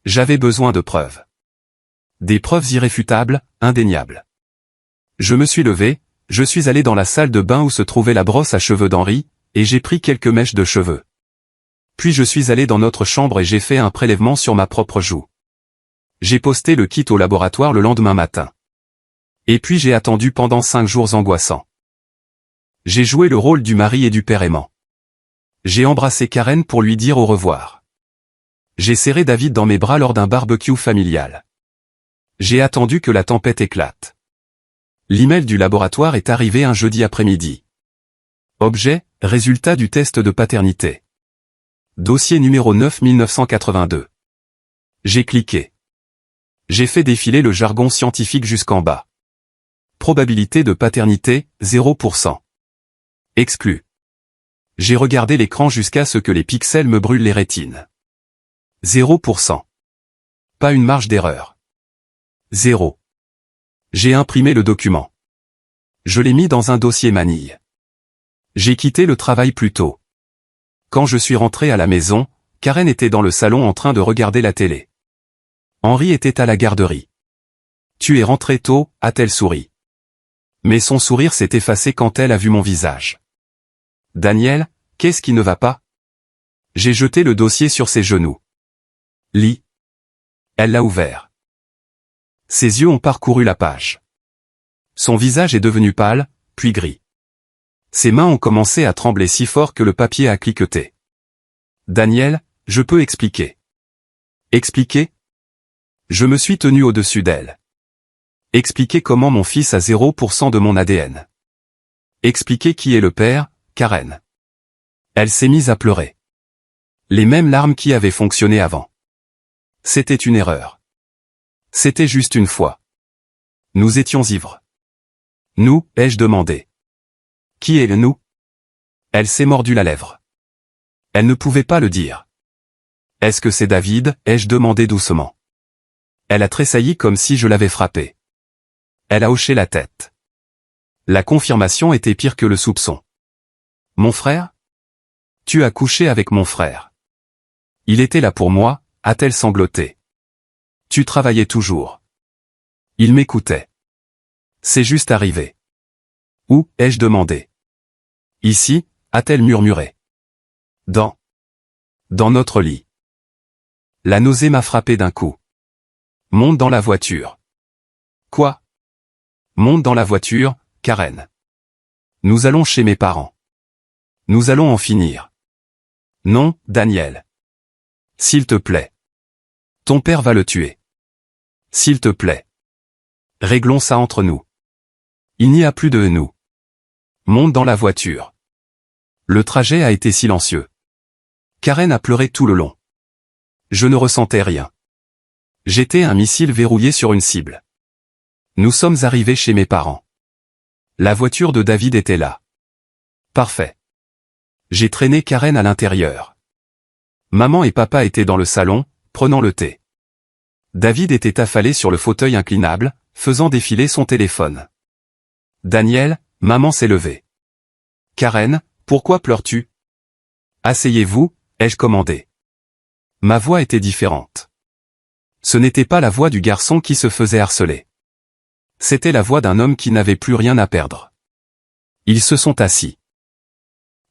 J'avais besoin de preuves. Des preuves irréfutables, indéniables. Je me suis levé, je suis allé dans la salle de bain où se trouvait la brosse à cheveux d'Henri, et j'ai pris quelques mèches de cheveux. Puis je suis allé dans notre chambre et j'ai fait un prélèvement sur ma propre joue. J'ai posté le kit au laboratoire le lendemain matin. Et puis j'ai attendu pendant 5 jours angoissants. J'ai joué le rôle du mari et du père aimant. J'ai embrassé Karen pour lui dire au revoir. J'ai serré David dans mes bras lors d'un barbecue familial. J'ai attendu que la tempête éclate. L'email du laboratoire est arrivé un jeudi après-midi. Objet, résultat du test de paternité. Dossier numéro 9982. J'ai cliqué. J'ai fait défiler le jargon scientifique jusqu'en bas. Probabilité de paternité, 0%. Exclu. J'ai regardé l'écran jusqu'à ce que les pixels me brûlent les rétines. 0%. Pas une marge d'erreur. 0. J'ai imprimé le document. Je l'ai mis dans un dossier manille. J'ai quitté le travail plus tôt. Quand je suis rentré à la maison, Karen était dans le salon en train de regarder la télé. Henri était à la garderie. Tu es rentré tôt, a-t-elle souri. Mais son sourire s'est effacé quand elle a vu mon visage. Daniel, qu'est-ce qui ne va pas? J'ai jeté le dossier sur ses genoux. Lis. Elle l'a ouvert. Ses yeux ont parcouru la page. Son visage est devenu pâle, puis gris. Ses mains ont commencé à trembler si fort que le papier a cliqueté. Daniel, je peux expliquer. Expliquer? Je me suis tenu au-dessus d'elle. Expliquer comment mon fils a 0% de mon ADN. Expliquer qui est le père, Karen. Elle s'est mise à pleurer. Les mêmes larmes qui avaient fonctionné avant. C'était une erreur. C'était juste une fois. Nous étions ivres. Nous, ai-je demandé. Qui est le nous? Elle s'est mordu la lèvre. Elle ne pouvait pas le dire. Est-ce que c'est David, ai-je demandé doucement. Elle a tressailli comme si je l'avais frappé. Elle a hoché la tête. La confirmation était pire que le soupçon. Mon frère? Tu as couché avec mon frère. Il était là pour moi, a-t-elle sangloté. Tu travaillais toujours. Il m'écoutait. C'est juste arrivé. Où, ai-je demandé. Ici, a-t-elle murmuré. Dans notre lit. La nausée m'a frappé d'un coup. Monte dans la voiture. Quoi? Monte dans la voiture, Karen. Nous allons chez mes parents. Nous allons en finir. Non, Daniel. S'il te plaît. Ton père va le tuer. S'il te plaît. Réglons ça entre nous. Il n'y a plus de nous. Monte dans la voiture. Le trajet a été silencieux. Karen a pleuré tout le long. Je ne ressentais rien. J'étais un missile verrouillé sur une cible. Nous sommes arrivés chez mes parents. La voiture de David était là. Parfait. J'ai traîné Karen à l'intérieur. Maman et papa étaient dans le salon, prenant le thé. David était affalé sur le fauteuil inclinable, faisant défiler son téléphone. Daniel, maman s'est levée. Karen, pourquoi pleures-tu? Asseyez-vous, ai-je commandé. Ma voix était différente. Ce n'était pas la voix du garçon qui se faisait harceler. C'était la voix d'un homme qui n'avait plus rien à perdre. Ils se sont assis.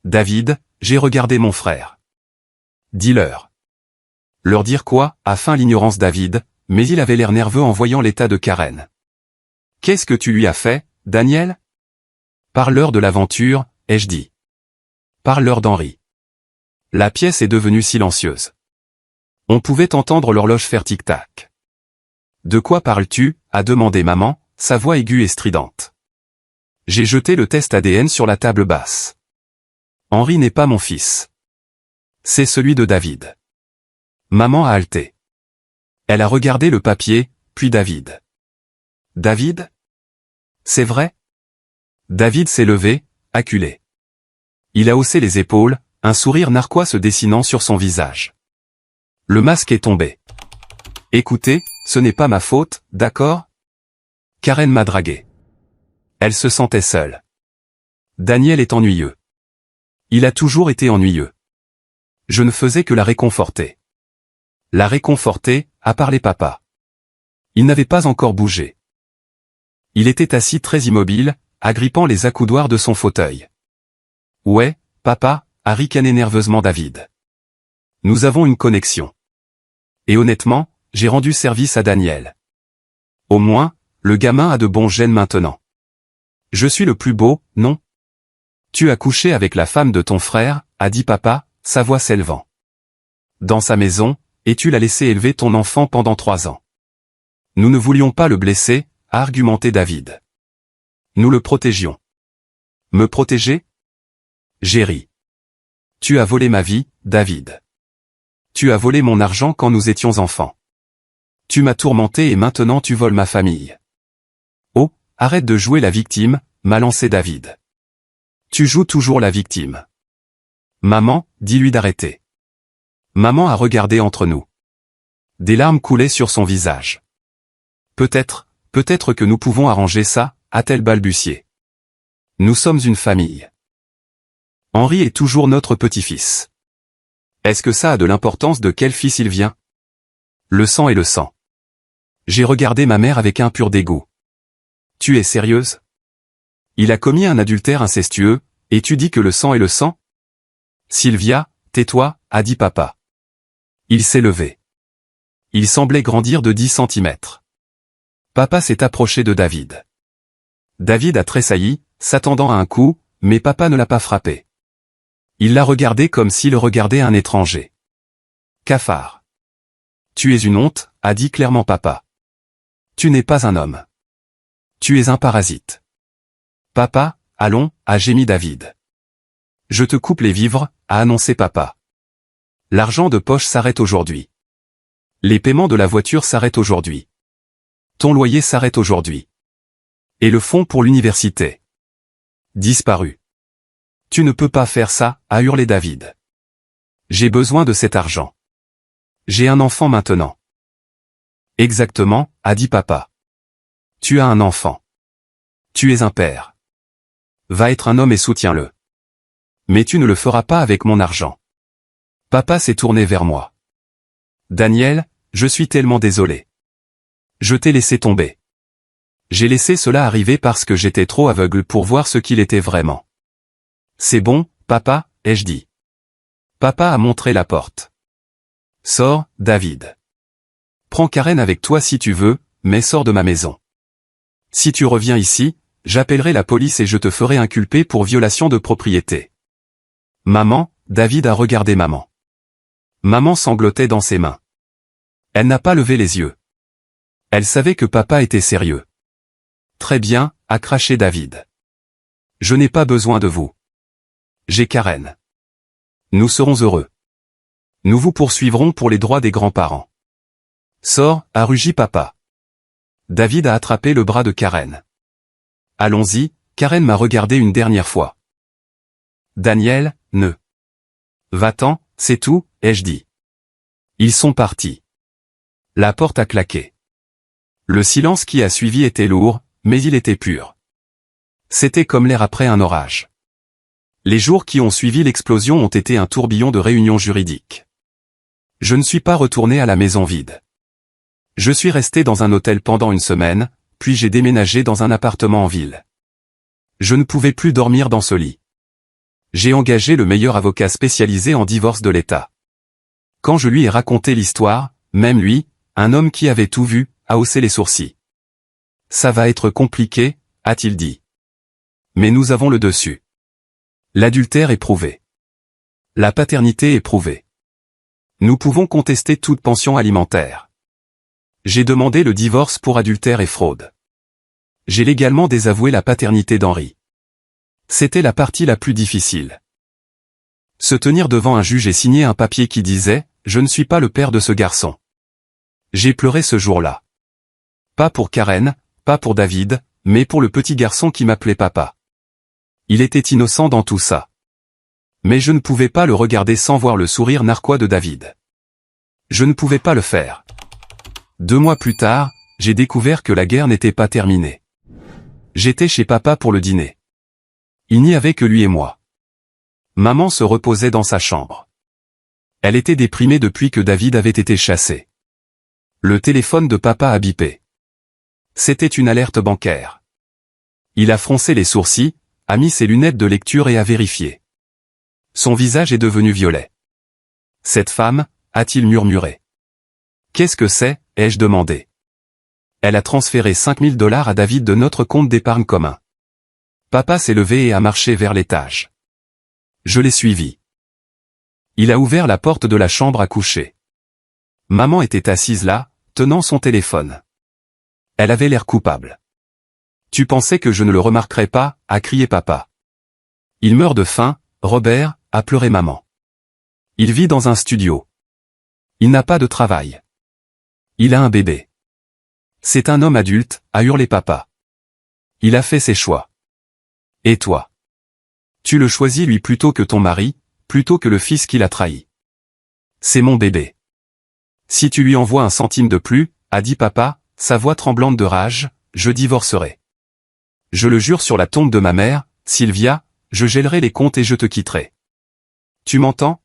David, j'ai regardé mon frère. Dis-leur. Leur dire quoi, afin l'ignorance David, mais il avait l'air nerveux en voyant l'état de Karen. Qu'est-ce que tu lui as fait, Daniel? Parle-leur de l'aventure, ai-je dit. Parle-leur d'Henri. La pièce est devenue silencieuse. On pouvait entendre l'horloge faire tic-tac. De quoi parles-tu? A demandé maman, sa voix aiguë et stridente. J'ai jeté le test ADN sur la table basse. Henri n'est pas mon fils. C'est celui de David. Maman a halté. Elle a regardé le papier, puis David. David? C'est vrai? David s'est levé, acculé. Il a haussé les épaules, un sourire narquois se dessinant sur son visage. Le masque est tombé. Écoutez, ce n'est pas ma faute, d'accord? Karen m'a dragué. Elle se sentait seule. Daniel est ennuyeux. Il a toujours été ennuyeux. Je ne faisais que la réconforter. La réconforter, a parlé papa. Il n'avait pas encore bougé. Il était assis très immobile, agrippant les accoudoirs de son fauteuil. Ouais, papa, a ricané nerveusement David. Nous avons une connexion. Et honnêtement, j'ai rendu service à Daniel. Au moins, le gamin a de bons gènes maintenant. Je suis le plus beau, non? Tu as couché avec la femme de ton frère, a dit papa, sa voix s'élevant. Dans sa maison, et tu l'as laissé élever ton enfant pendant 3 ans. Nous ne voulions pas le blesser, a argumenté David. Nous le protégions. Me protéger? J'ai ri. Tu as volé ma vie, David. Tu as volé mon argent quand nous étions enfants. Tu m'as tourmenté et maintenant tu voles ma famille. Oh, arrête de jouer la victime, m'a lancé David. Tu joues toujours la victime. Maman, dis-lui d'arrêter. Maman a regardé entre nous. Des larmes coulaient sur son visage. Peut-être que nous pouvons arranger ça, a-t-elle balbutié. Nous sommes une famille. Henri est toujours notre petit-fils. Est-ce que ça a de l'importance de quel fils il vient? Le sang est le sang. J'ai regardé ma mère avec un pur dégoût. Tu es sérieuse? Il a commis un adultère incestueux, et tu dis que le sang est le sang? Sylvia, tais-toi, a dit papa. Il s'est levé. Il semblait grandir de 10 centimètres. Papa s'est approché de David. David a tressailli, s'attendant à un coup, mais papa ne l'a pas frappé. Il l'a regardé comme s'il regardait un étranger. Cafard. Tu es une honte, a dit clairement papa. Tu n'es pas un homme. Tu es un parasite. Papa, allons, a gémi David. Je te coupe les vivres, a annoncé papa. L'argent de poche s'arrête aujourd'hui. Les paiements de la voiture s'arrêtent aujourd'hui. Ton loyer s'arrête aujourd'hui. Et le fonds pour l'université. Disparu. Tu ne peux pas faire ça, a hurlé David. J'ai besoin de cet argent. J'ai un enfant maintenant. Exactement, a dit papa. Tu as un enfant. Tu es un père. Va être un homme et soutiens-le. Mais tu ne le feras pas avec mon argent. Papa s'est tourné vers moi. Daniel, je suis tellement désolé. Je t'ai laissé tomber. J'ai laissé cela arriver parce que j'étais trop aveugle pour voir ce qu'il était vraiment. C'est bon, papa, ai-je dit. Papa a montré la porte. Sors, David. Prends Karen avec toi si tu veux, mais sors de ma maison. Si tu reviens ici, j'appellerai la police et je te ferai inculper pour violation de propriété. Maman, David a regardé maman. Maman sanglotait dans ses mains. Elle n'a pas levé les yeux. Elle savait que papa était sérieux. Très bien, a craché David. Je n'ai pas besoin de vous. J'ai Karen. Nous serons heureux. Nous vous poursuivrons pour les droits des grands-parents. Sors, a rugi papa. David a attrapé le bras de Karen. Allons-y, Karen m'a regardé une dernière fois. Daniel, ne. Va-t'en, c'est tout, ai-je dit. Ils sont partis. La porte a claqué. Le silence qui a suivi était lourd, mais il était pur. C'était comme l'air après un orage. Les jours qui ont suivi l'explosion ont été un tourbillon de réunions juridiques. Je ne suis pas retourné à la maison vide. Je suis resté dans un hôtel pendant une semaine, puis j'ai déménagé dans un appartement en ville. Je ne pouvais plus dormir dans ce lit. J'ai engagé le meilleur avocat spécialisé en divorce de l'État. Quand je lui ai raconté l'histoire, même lui, un homme qui avait tout vu, a haussé les sourcils. Ça va être compliqué, a-t-il dit. Mais nous avons le dessus. L'adultère est prouvé. La paternité est prouvée. Nous pouvons contester toute pension alimentaire. J'ai demandé le divorce pour adultère et fraude. J'ai légalement désavoué la paternité d'Henri. C'était la partie la plus difficile. Se tenir devant un juge et signer un papier qui disait « Je ne suis pas le père de ce garçon ». J'ai pleuré ce jour-là. Pas pour Karen, pas pour David, mais pour le petit garçon qui m'appelait papa. Il était innocent dans tout ça. Mais je ne pouvais pas le regarder sans voir le sourire narquois de David. Je ne pouvais pas le faire. 2 mois plus tard, j'ai découvert que la guerre n'était pas terminée. J'étais chez papa pour le dîner. Il n'y avait que lui et moi. Maman se reposait dans sa chambre. Elle était déprimée depuis que David avait été chassé. Le téléphone de papa a bipé. C'était une alerte bancaire. Il a froncé les sourcils, a mis ses lunettes de lecture et a vérifié. Son visage est devenu violet. Cette femme, a-t-il murmuré. Qu'est-ce que c'est, ai-je demandé. Elle a transféré 5 000 $ à David de notre compte d'épargne commun. Papa s'est levé et a marché vers l'étage. Je l'ai suivi. Il a ouvert la porte de la chambre à coucher. Maman était assise là, tenant son téléphone. Elle avait l'air coupable. Tu pensais que je ne le remarquerais pas, a crié papa. Il meurt de faim, Robert, a pleuré maman. Il vit dans un studio. Il n'a pas de travail. Il a un bébé. C'est un homme adulte, a hurlé papa. Il a fait ses choix. Et toi? Tu le choisis lui plutôt que ton mari, plutôt que le fils qu'il a trahi. C'est mon bébé. Si tu lui envoies un centime de plus, a dit papa, sa voix tremblante de rage, je divorcerai. Je le jure sur la tombe de ma mère, Sylvia, je gèlerai les comptes et je te quitterai. Tu m'entends?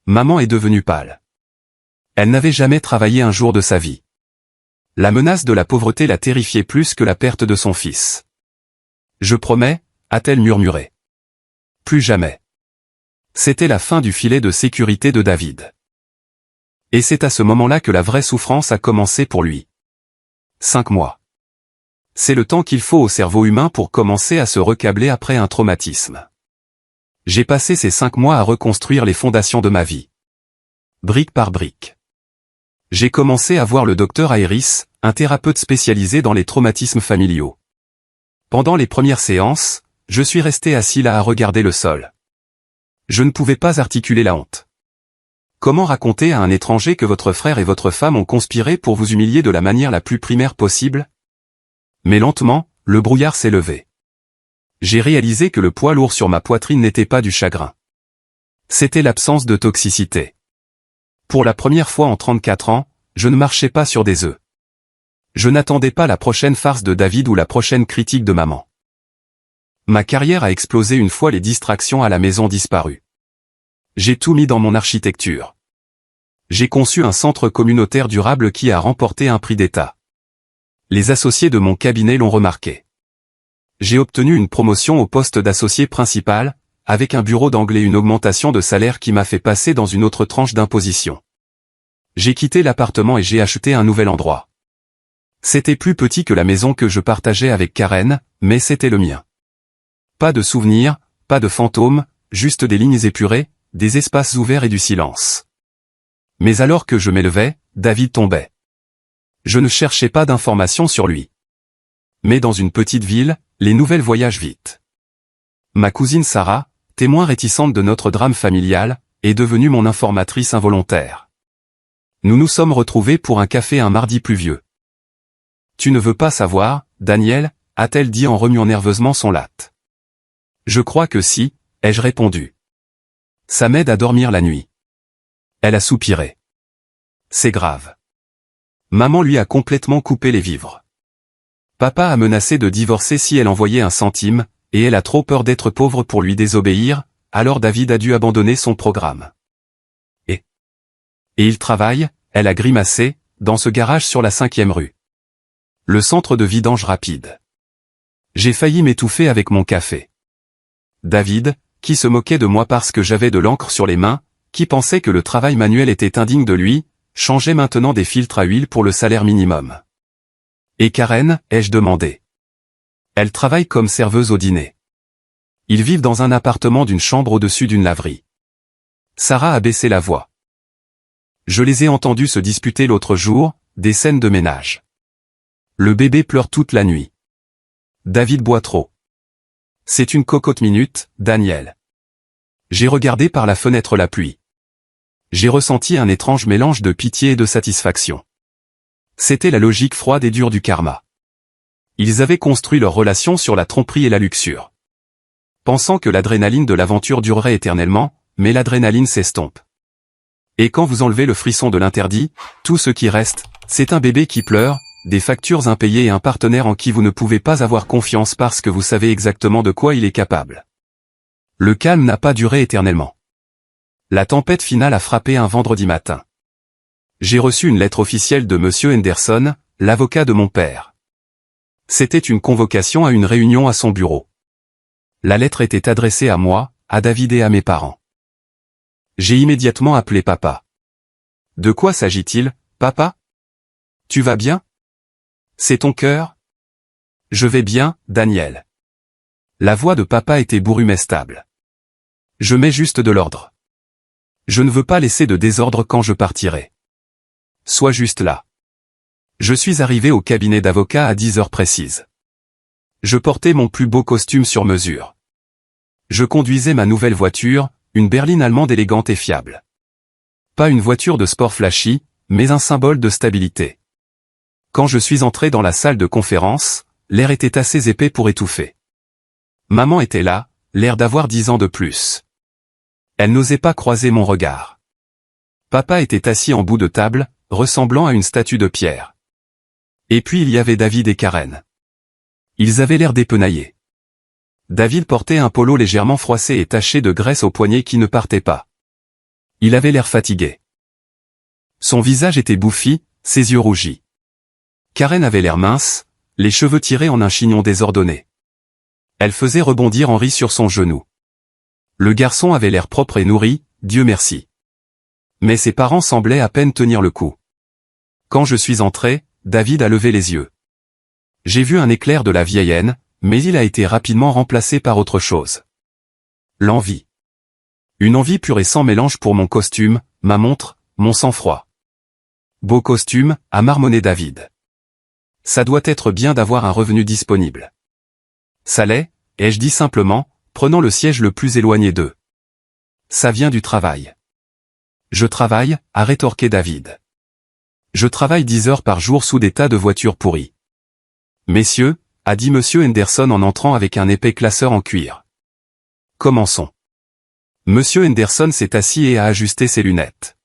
Maman est devenue pâle. Elle n'avait jamais travaillé un jour de sa vie. La menace de la pauvreté la terrifiait plus que la perte de son fils. Je promets, a-t-elle murmuré. Plus jamais. C'était la fin du filet de sécurité de David. Et c'est à ce moment-là que la vraie souffrance a commencé pour lui. 5 mois. C'est le temps qu'il faut au cerveau humain pour commencer à se recabler après un traumatisme. J'ai passé ces 5 mois à reconstruire les fondations de ma vie. Brique par brique. J'ai commencé à voir le docteur Aéris, un thérapeute spécialisé dans les traumatismes familiaux. Pendant les premières séances, je suis resté assis là à regarder le sol. Je ne pouvais pas articuler la honte. Comment raconter à un étranger que votre frère et votre femme ont conspiré pour vous humilier de la manière la plus primaire possible? Mais lentement, le brouillard s'est levé. J'ai réalisé que le poids lourd sur ma poitrine n'était pas du chagrin. C'était l'absence de toxicité. Pour la première fois en 34 ans, je ne marchais pas sur des œufs. Je n'attendais pas la prochaine farce de David ou la prochaine critique de maman. Ma carrière a explosé une fois les distractions à la maison disparues. J'ai tout mis dans mon architecture. J'ai conçu un centre communautaire durable qui a remporté un prix d'État. Les associés de mon cabinet l'ont remarqué. J'ai obtenu une promotion au poste d'associé principal, avec un bureau d'anglais et une augmentation de salaire qui m'a fait passer dans une autre tranche d'imposition. J'ai quitté l'appartement et j'ai acheté un nouvel endroit. C'était plus petit que la maison que je partageais avec Karen, mais c'était le mien. Pas de souvenirs, pas de fantômes, juste des lignes épurées, des espaces ouverts et du silence. Mais alors que je m'élevais, David tombait. Je ne cherchais pas d'informations sur lui. Mais dans une petite ville, les nouvelles voyagent vite. Ma cousine Sarah, témoin réticente de notre drame familial, est devenue mon informatrice involontaire. Nous nous sommes retrouvés pour un café un mardi pluvieux. Tu ne veux pas savoir, Daniel, a-t-elle dit en remuant nerveusement son latte. Je crois que si, ai-je répondu. Ça m'aide à dormir la nuit. Elle a soupiré. C'est grave. Maman lui a complètement coupé les vivres. Papa a menacé de divorcer si elle envoyait un centime, et elle a trop peur d'être pauvre pour lui désobéir, alors David a dû abandonner son programme. Et il travaille, elle a grimacé, dans ce garage sur la 5e rue. Le centre de vidange rapide. J'ai failli m'étouffer avec mon café. David, qui se moquait de moi parce que j'avais de l'encre sur les mains, qui pensait que le travail manuel était indigne de lui, changeait maintenant des filtres à huile pour le salaire minimum. Et Karen, ai-je demandé. Elle travaille comme serveuse au dîner. Ils vivent dans un appartement d'une chambre au-dessus d'une laverie. Sarah a baissé la voix. Je les ai entendus se disputer l'autre jour, des scènes de ménage. Le bébé pleure toute la nuit. David boit trop. C'est une cocotte minute, Daniel. J'ai regardé par la fenêtre la pluie. J'ai ressenti un étrange mélange de pitié et de satisfaction. C'était la logique froide et dure du karma. Ils avaient construit leur relation sur la tromperie et la luxure. Pensant que l'adrénaline de l'aventure durerait éternellement, mais l'adrénaline s'estompe. Et quand vous enlevez le frisson de l'interdit, tout ce qui reste, c'est un bébé qui pleure, des factures impayées et un partenaire en qui vous ne pouvez pas avoir confiance parce que vous savez exactement de quoi il est capable. Le calme n'a pas duré éternellement. La tempête finale a frappé un vendredi matin. J'ai reçu une lettre officielle de Monsieur Henderson, l'avocat de mon père. C'était une convocation à une réunion à son bureau. La lettre était adressée à moi, à David et à mes parents. J'ai immédiatement appelé papa. De quoi s'agit-il, papa? Tu vas bien? C'est ton cœur? Je vais bien, Daniel. La voix de papa était bourrue mais stable. Je mets juste de l'ordre. Je ne veux pas laisser de désordre quand je partirai. Sois juste là. Je suis arrivé au cabinet d'avocat à 10 heures précises. Je portais mon plus beau costume sur mesure. Je conduisais ma nouvelle voiture, une berline allemande élégante et fiable. Pas une voiture de sport flashy, mais un symbole de stabilité. Quand je suis entré dans la salle de conférence, l'air était assez épais pour étouffer. Maman était là, l'air d'avoir 10 ans de plus. Elle n'osait pas croiser mon regard. Papa était assis en bout de table, ressemblant à une statue de pierre. Et puis il y avait David et Karen. Ils avaient l'air dépenaillés. David portait un polo légèrement froissé et taché de graisse au poignet qui ne partait pas. Il avait l'air fatigué. Son visage était bouffi, ses yeux rougis. Karen avait l'air mince, les cheveux tirés en un chignon désordonné. Elle faisait rebondir Henri sur son genou. Le garçon avait l'air propre et nourri, Dieu merci. Mais ses parents semblaient à peine tenir le coup. Quand je suis entré, David a levé les yeux. J'ai vu un éclair de la vieille haine, mais il a été rapidement remplacé par autre chose. L'envie. Une envie pure et sans mélange pour mon costume, ma montre, mon sang-froid. Beau costume, a marmonné David. Ça doit être bien d'avoir un revenu disponible. Ça l'est, ai-je dit simplement, prenant le siège le plus éloigné d'eux. Ça vient du travail. Je travaille, a rétorqué David. Je travaille 10 heures par jour sous des tas de voitures pourries. Messieurs, a dit Monsieur Henderson en entrant avec un épais classeur en cuir. Commençons. Monsieur Henderson s'est assis et a ajusté ses lunettes.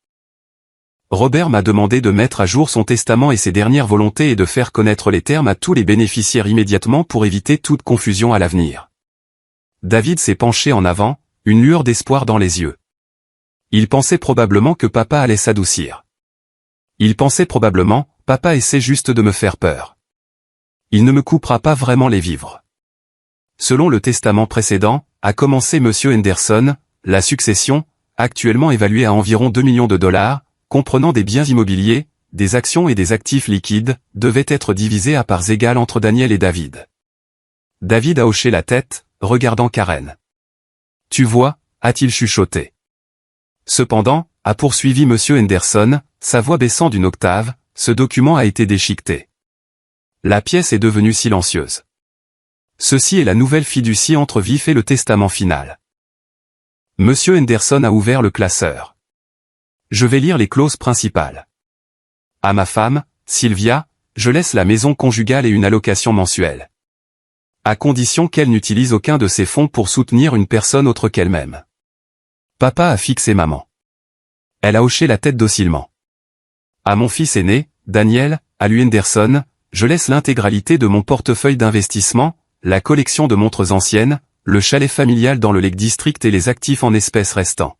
Robert m'a demandé de mettre à jour son testament et ses dernières volontés et de faire connaître les termes à tous les bénéficiaires immédiatement pour éviter toute confusion à l'avenir. David s'est penché en avant, une lueur d'espoir dans les yeux. Il pensait probablement que papa allait s'adoucir. Il pensait probablement, papa essaie juste de me faire peur. Il ne me coupera pas vraiment les vivres. Selon le testament précédent, a commencé Monsieur Henderson, la succession, actuellement évaluée à environ 2 millions de dollars, comprenant des biens immobiliers, des actions et des actifs liquides, devait être divisée à parts égales entre Daniel et David. David a hoché la tête, regardant Karen. Tu vois, a-t-il chuchoté. Cependant, a poursuivi Monsieur Henderson, sa voix baissant d'une octave, ce document a été déchiqueté. La pièce est devenue silencieuse. Ceci est la nouvelle fiducie entre vif et le testament final. Monsieur Henderson a ouvert le classeur. Je vais lire les clauses principales. À ma femme, Sylvia, je laisse la maison conjugale et une allocation mensuelle. À condition qu'elle n'utilise aucun de ses fonds pour soutenir une personne autre qu'elle-même. Papa a fixé maman. Elle a hoché la tête docilement. À mon fils aîné, Daniel, à lui Henderson, je laisse l'intégralité de mon portefeuille d'investissement, la collection de montres anciennes, le chalet familial dans le Lake District et les actifs en espèces restants.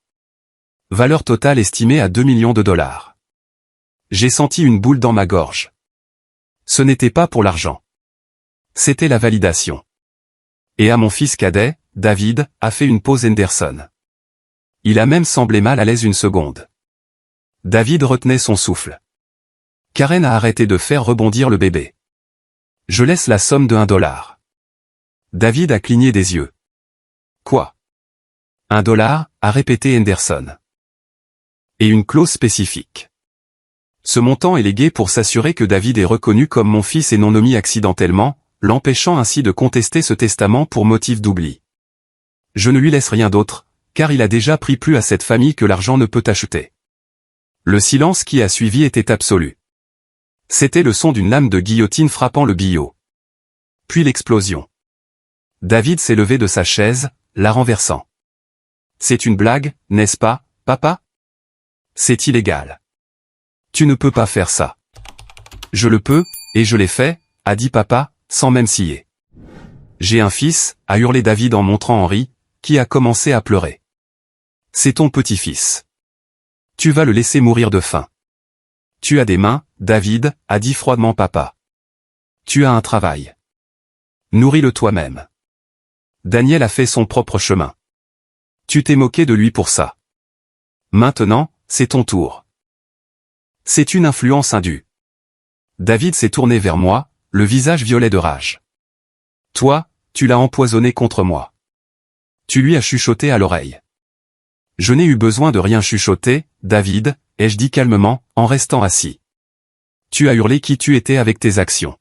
Valeur totale estimée à 2 millions de dollars. J'ai senti une boule dans ma gorge. Ce n'était pas pour l'argent. C'était la validation. Et à mon fils cadet, David, a fait une pause Henderson. Il a même semblé mal à l'aise une seconde. David retenait son souffle. Karen a arrêté de faire rebondir le bébé. Je laisse la somme de $1. David a cligné des yeux. Quoi? $1, a répété Henderson. Et une clause spécifique. Ce montant est légué pour s'assurer que David est reconnu comme mon fils et non omis accidentellement, l'empêchant ainsi de contester ce testament pour motif d'oubli. Je ne lui laisse rien d'autre, car il a déjà pris plus à cette famille que l'argent ne peut acheter. Le silence qui a suivi était absolu. C'était le son d'une lame de guillotine frappant le billot. Puis l'explosion. David s'est levé de sa chaise, la renversant. C'est une blague, n'est-ce pas, papa? C'est illégal. Tu ne peux pas faire ça. Je le peux, et je l'ai fait, a dit papa, sans même scier. J'ai un fils, a hurlé David en montrant Henri, qui a commencé à pleurer. C'est ton petit-fils. Tu vas le laisser mourir de faim. Tu as des mains, David, a dit froidement papa. Tu as un travail. Nourris-le toi-même. Daniel a fait son propre chemin. Tu t'es moqué de lui pour ça. Maintenant, c'est ton tour. C'est une influence indue. David s'est tourné vers moi, le visage violet de rage. Toi, tu l'as empoisonné contre moi. Tu lui as chuchoté à l'oreille. Je n'ai eu besoin de rien chuchoter, David, ai-je dit calmement, en restant assis. Tu as hurlé qui tu étais avec tes actions.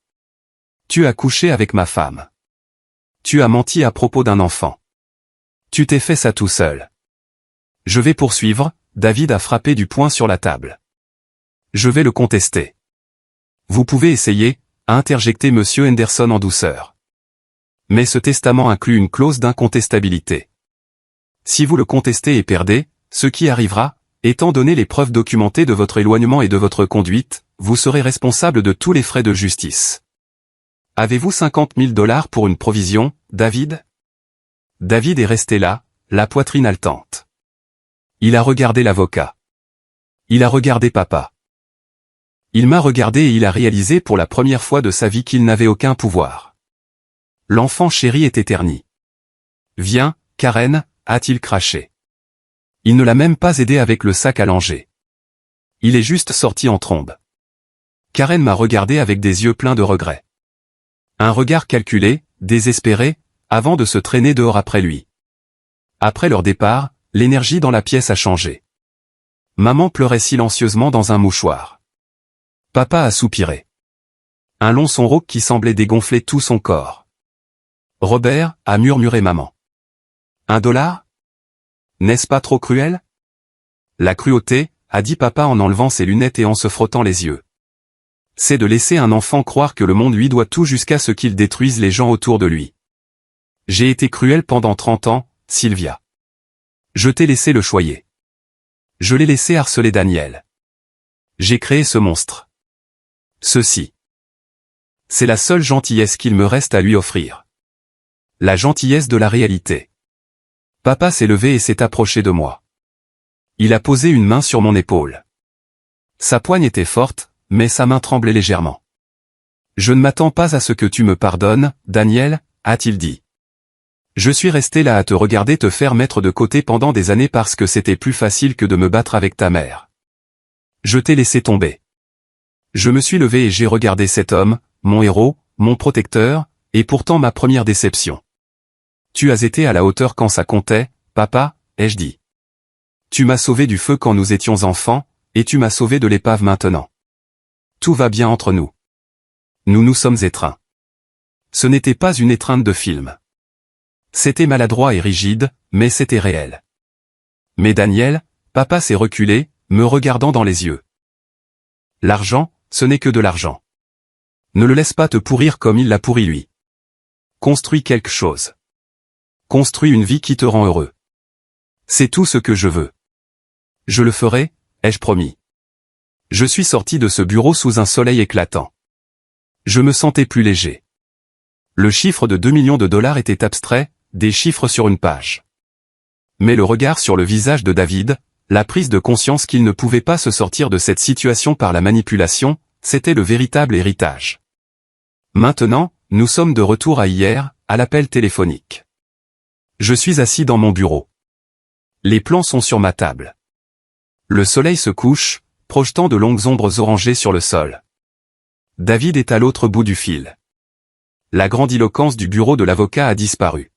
Tu as couché avec ma femme. Tu as menti à propos d'un enfant. Tu t'es fait ça tout seul. Je vais poursuivre, David a frappé du poing sur la table. Je vais le contester. Vous pouvez essayer, a interjecté Monsieur Henderson en douceur. Mais ce testament inclut une clause d'incontestabilité. Si vous le contestez et perdez, ce qui arrivera, étant donné les preuves documentées de votre éloignement et de votre conduite, vous serez responsable de tous les frais de justice. Avez-vous 50 000 $ pour une provision, David? David est resté là, la poitrine haletante. Il a regardé l'avocat. Il a regardé papa. Il m'a regardé et il a réalisé pour la première fois de sa vie qu'il n'avait aucun pouvoir. L'enfant chéri était terni. Viens, Karen, a-t-il craché. Il ne l'a même pas aidé avec le sac à langer. Il est juste sorti en trombe. Karen m'a regardé avec des yeux pleins de regret. Un regard calculé, désespéré, avant de se traîner dehors après lui. Après leur départ, l'énergie dans la pièce a changé. Maman pleurait silencieusement dans un mouchoir. Papa a soupiré. Un long son rauque qui semblait dégonfler tout son corps. Robert, a murmuré maman. $1? N'est-ce pas trop cruel? La cruauté, a dit papa en enlevant ses lunettes et en se frottant les yeux. C'est de laisser un enfant croire que le monde lui doit tout jusqu'à ce qu'il détruise les gens autour de lui. J'ai été cruel pendant 30 ans, Sylvia. Je t'ai laissé le choyer. Je l'ai laissé harceler Daniel. J'ai créé ce monstre. Ceci. C'est la seule gentillesse qu'il me reste à lui offrir. La gentillesse de la réalité. Papa s'est levé et s'est approché de moi. Il a posé une main sur mon épaule. Sa poigne était forte, mais sa main tremblait légèrement. Je ne m'attends pas à ce que tu me pardonnes, Daniel, a-t-il dit. Je suis resté là à te regarder te faire mettre de côté pendant des années parce que c'était plus facile que de me battre avec ta mère. Je t'ai laissé tomber. Je me suis levé et j'ai regardé cet homme, mon héros, mon protecteur, et pourtant ma première déception. Tu as été à la hauteur quand ça comptait, papa, ai-je dit. Tu m'as sauvé du feu quand nous étions enfants, et tu m'as sauvé de l'épave maintenant. Tout va bien entre nous. Nous nous sommes étreints. Ce n'était pas une étreinte de film. C'était maladroit et rigide, mais c'était réel. Mais Daniel, papa s'est reculé, me regardant dans les yeux. L'argent, ce n'est que de l'argent. Ne le laisse pas te pourrir comme il l'a pourri lui. Construis quelque chose. Construis une vie qui te rend heureux. C'est tout ce que je veux. Je le ferai, ai-je promis. Je suis sorti de ce bureau sous un soleil éclatant. Je me sentais plus léger. Le chiffre de 2 millions de $ était abstrait, des chiffres sur une page. Mais le regard sur le visage de David, la prise de conscience qu'il ne pouvait pas se sortir de cette situation par la manipulation, c'était le véritable héritage. Maintenant, nous sommes de retour à hier, à l'appel téléphonique. Je suis assis dans mon bureau. Les plans sont sur ma table. Le soleil se couche, projetant de longues ombres orangées sur le sol. David est à l'autre bout du fil. La grandiloquence du bureau de l'avocat a disparu.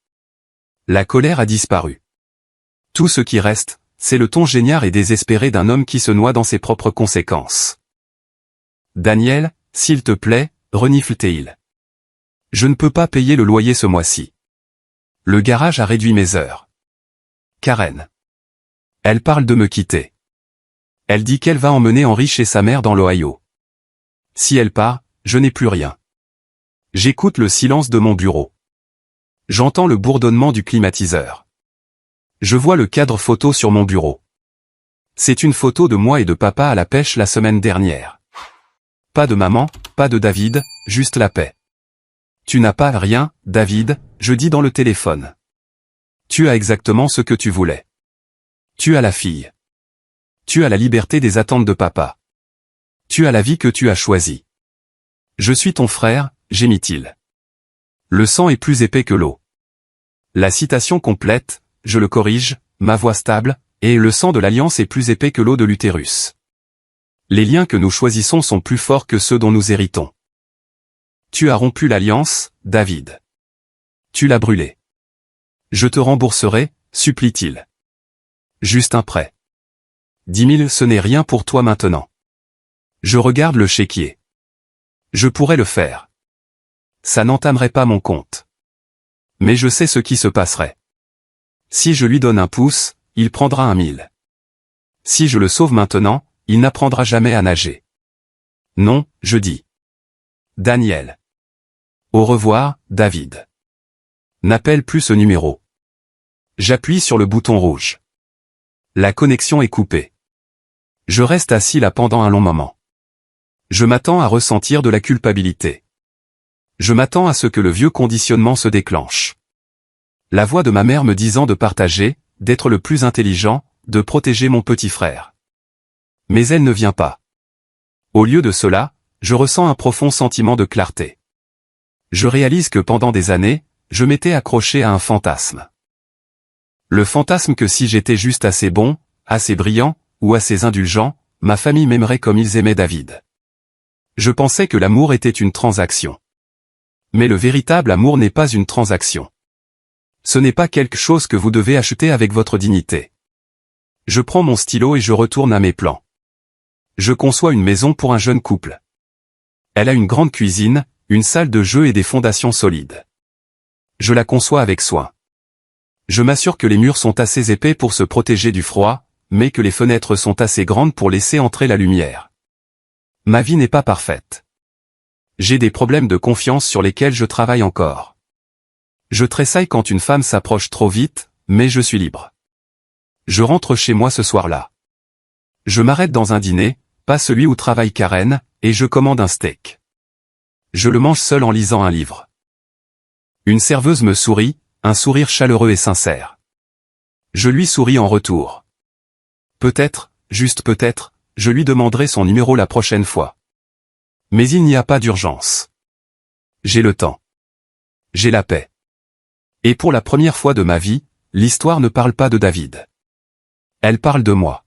La colère a disparu. Tout ce qui reste, c'est le ton génial et désespéré d'un homme qui se noie dans ses propres conséquences. Daniel, s'il te plaît, renifle-t-il. Je ne peux pas payer le loyer ce mois-ci. Le garage a réduit mes heures. Karen. Elle parle de me quitter. Elle dit qu'elle va emmener Henri chez sa mère dans l'Ohio. Si elle part, je n'ai plus rien. J'écoute le silence de mon bureau. J'entends le bourdonnement du climatiseur. Je vois le cadre photo sur mon bureau. C'est une photo de moi et de papa à la pêche la semaine dernière. Pas de maman, pas de David, juste la paix. Tu n'as pas rien, David, je dis dans le téléphone. Tu as exactement ce que tu voulais. Tu as la fille. Tu as la liberté des attentes de papa. Tu as la vie que tu as choisie. Je suis ton frère, gémit-il. Le sang est plus épais que l'eau. La citation complète, je le corrige, ma voix stable, et le sang de l'alliance est plus épais que l'eau de l'utérus. Les liens que nous choisissons sont plus forts que ceux dont nous héritons. Tu as rompu l'alliance, David. Tu l'as brûlée. Je te rembourserai, supplie-t-il. Juste un prêt. 10 000, ce n'est rien pour toi maintenant. Je regarde le chéquier. Je pourrais le faire. Ça n'entamerait pas mon compte. Mais je sais ce qui se passerait. Si je lui donne un pouce, il prendra 1 000. Si je le sauve maintenant, il n'apprendra jamais à nager. Non, je dis. Daniel. Au revoir, David. N'appelle plus ce numéro. J'appuie sur le bouton rouge. La connexion est coupée. Je reste assis là pendant un long moment. Je m'attends à ressentir de la culpabilité. Je m'attends à ce que le vieux conditionnement se déclenche. La voix de ma mère me disant de partager, d'être le plus intelligent, de protéger mon petit frère. Mais elle ne vient pas. Au lieu de cela, je ressens un profond sentiment de clarté. Je réalise que pendant des années, je m'étais accroché à un fantasme. Le fantasme que si j'étais juste assez bon, assez brillant, ou assez indulgent, ma famille m'aimerait comme ils aimaient David. Je pensais que l'amour était une transaction. Mais le véritable amour n'est pas une transaction. Ce n'est pas quelque chose que vous devez acheter avec votre dignité. Je prends mon stylo et je retourne à mes plans. Je conçois une maison pour un jeune couple. Elle a une grande cuisine, une salle de jeu et des fondations solides. Je la conçois avec soin. Je m'assure que les murs sont assez épais pour se protéger du froid, mais que les fenêtres sont assez grandes pour laisser entrer la lumière. Ma vie n'est pas parfaite. J'ai des problèmes de confiance sur lesquels je travaille encore. Je tressaille quand une femme s'approche trop vite, mais je suis libre. Je rentre chez moi ce soir-là. Je m'arrête dans un dîner, pas celui où travaille Karen, et je commande un steak. Je le mange seul en lisant un livre. Une serveuse me sourit, un sourire chaleureux et sincère. Je lui souris en retour. Peut-être, juste peut-être, je lui demanderai son numéro la prochaine fois. Mais il n'y a pas d'urgence. J'ai le temps. J'ai la paix. Et pour la première fois de ma vie, l'histoire ne parle pas de David. Elle parle de moi.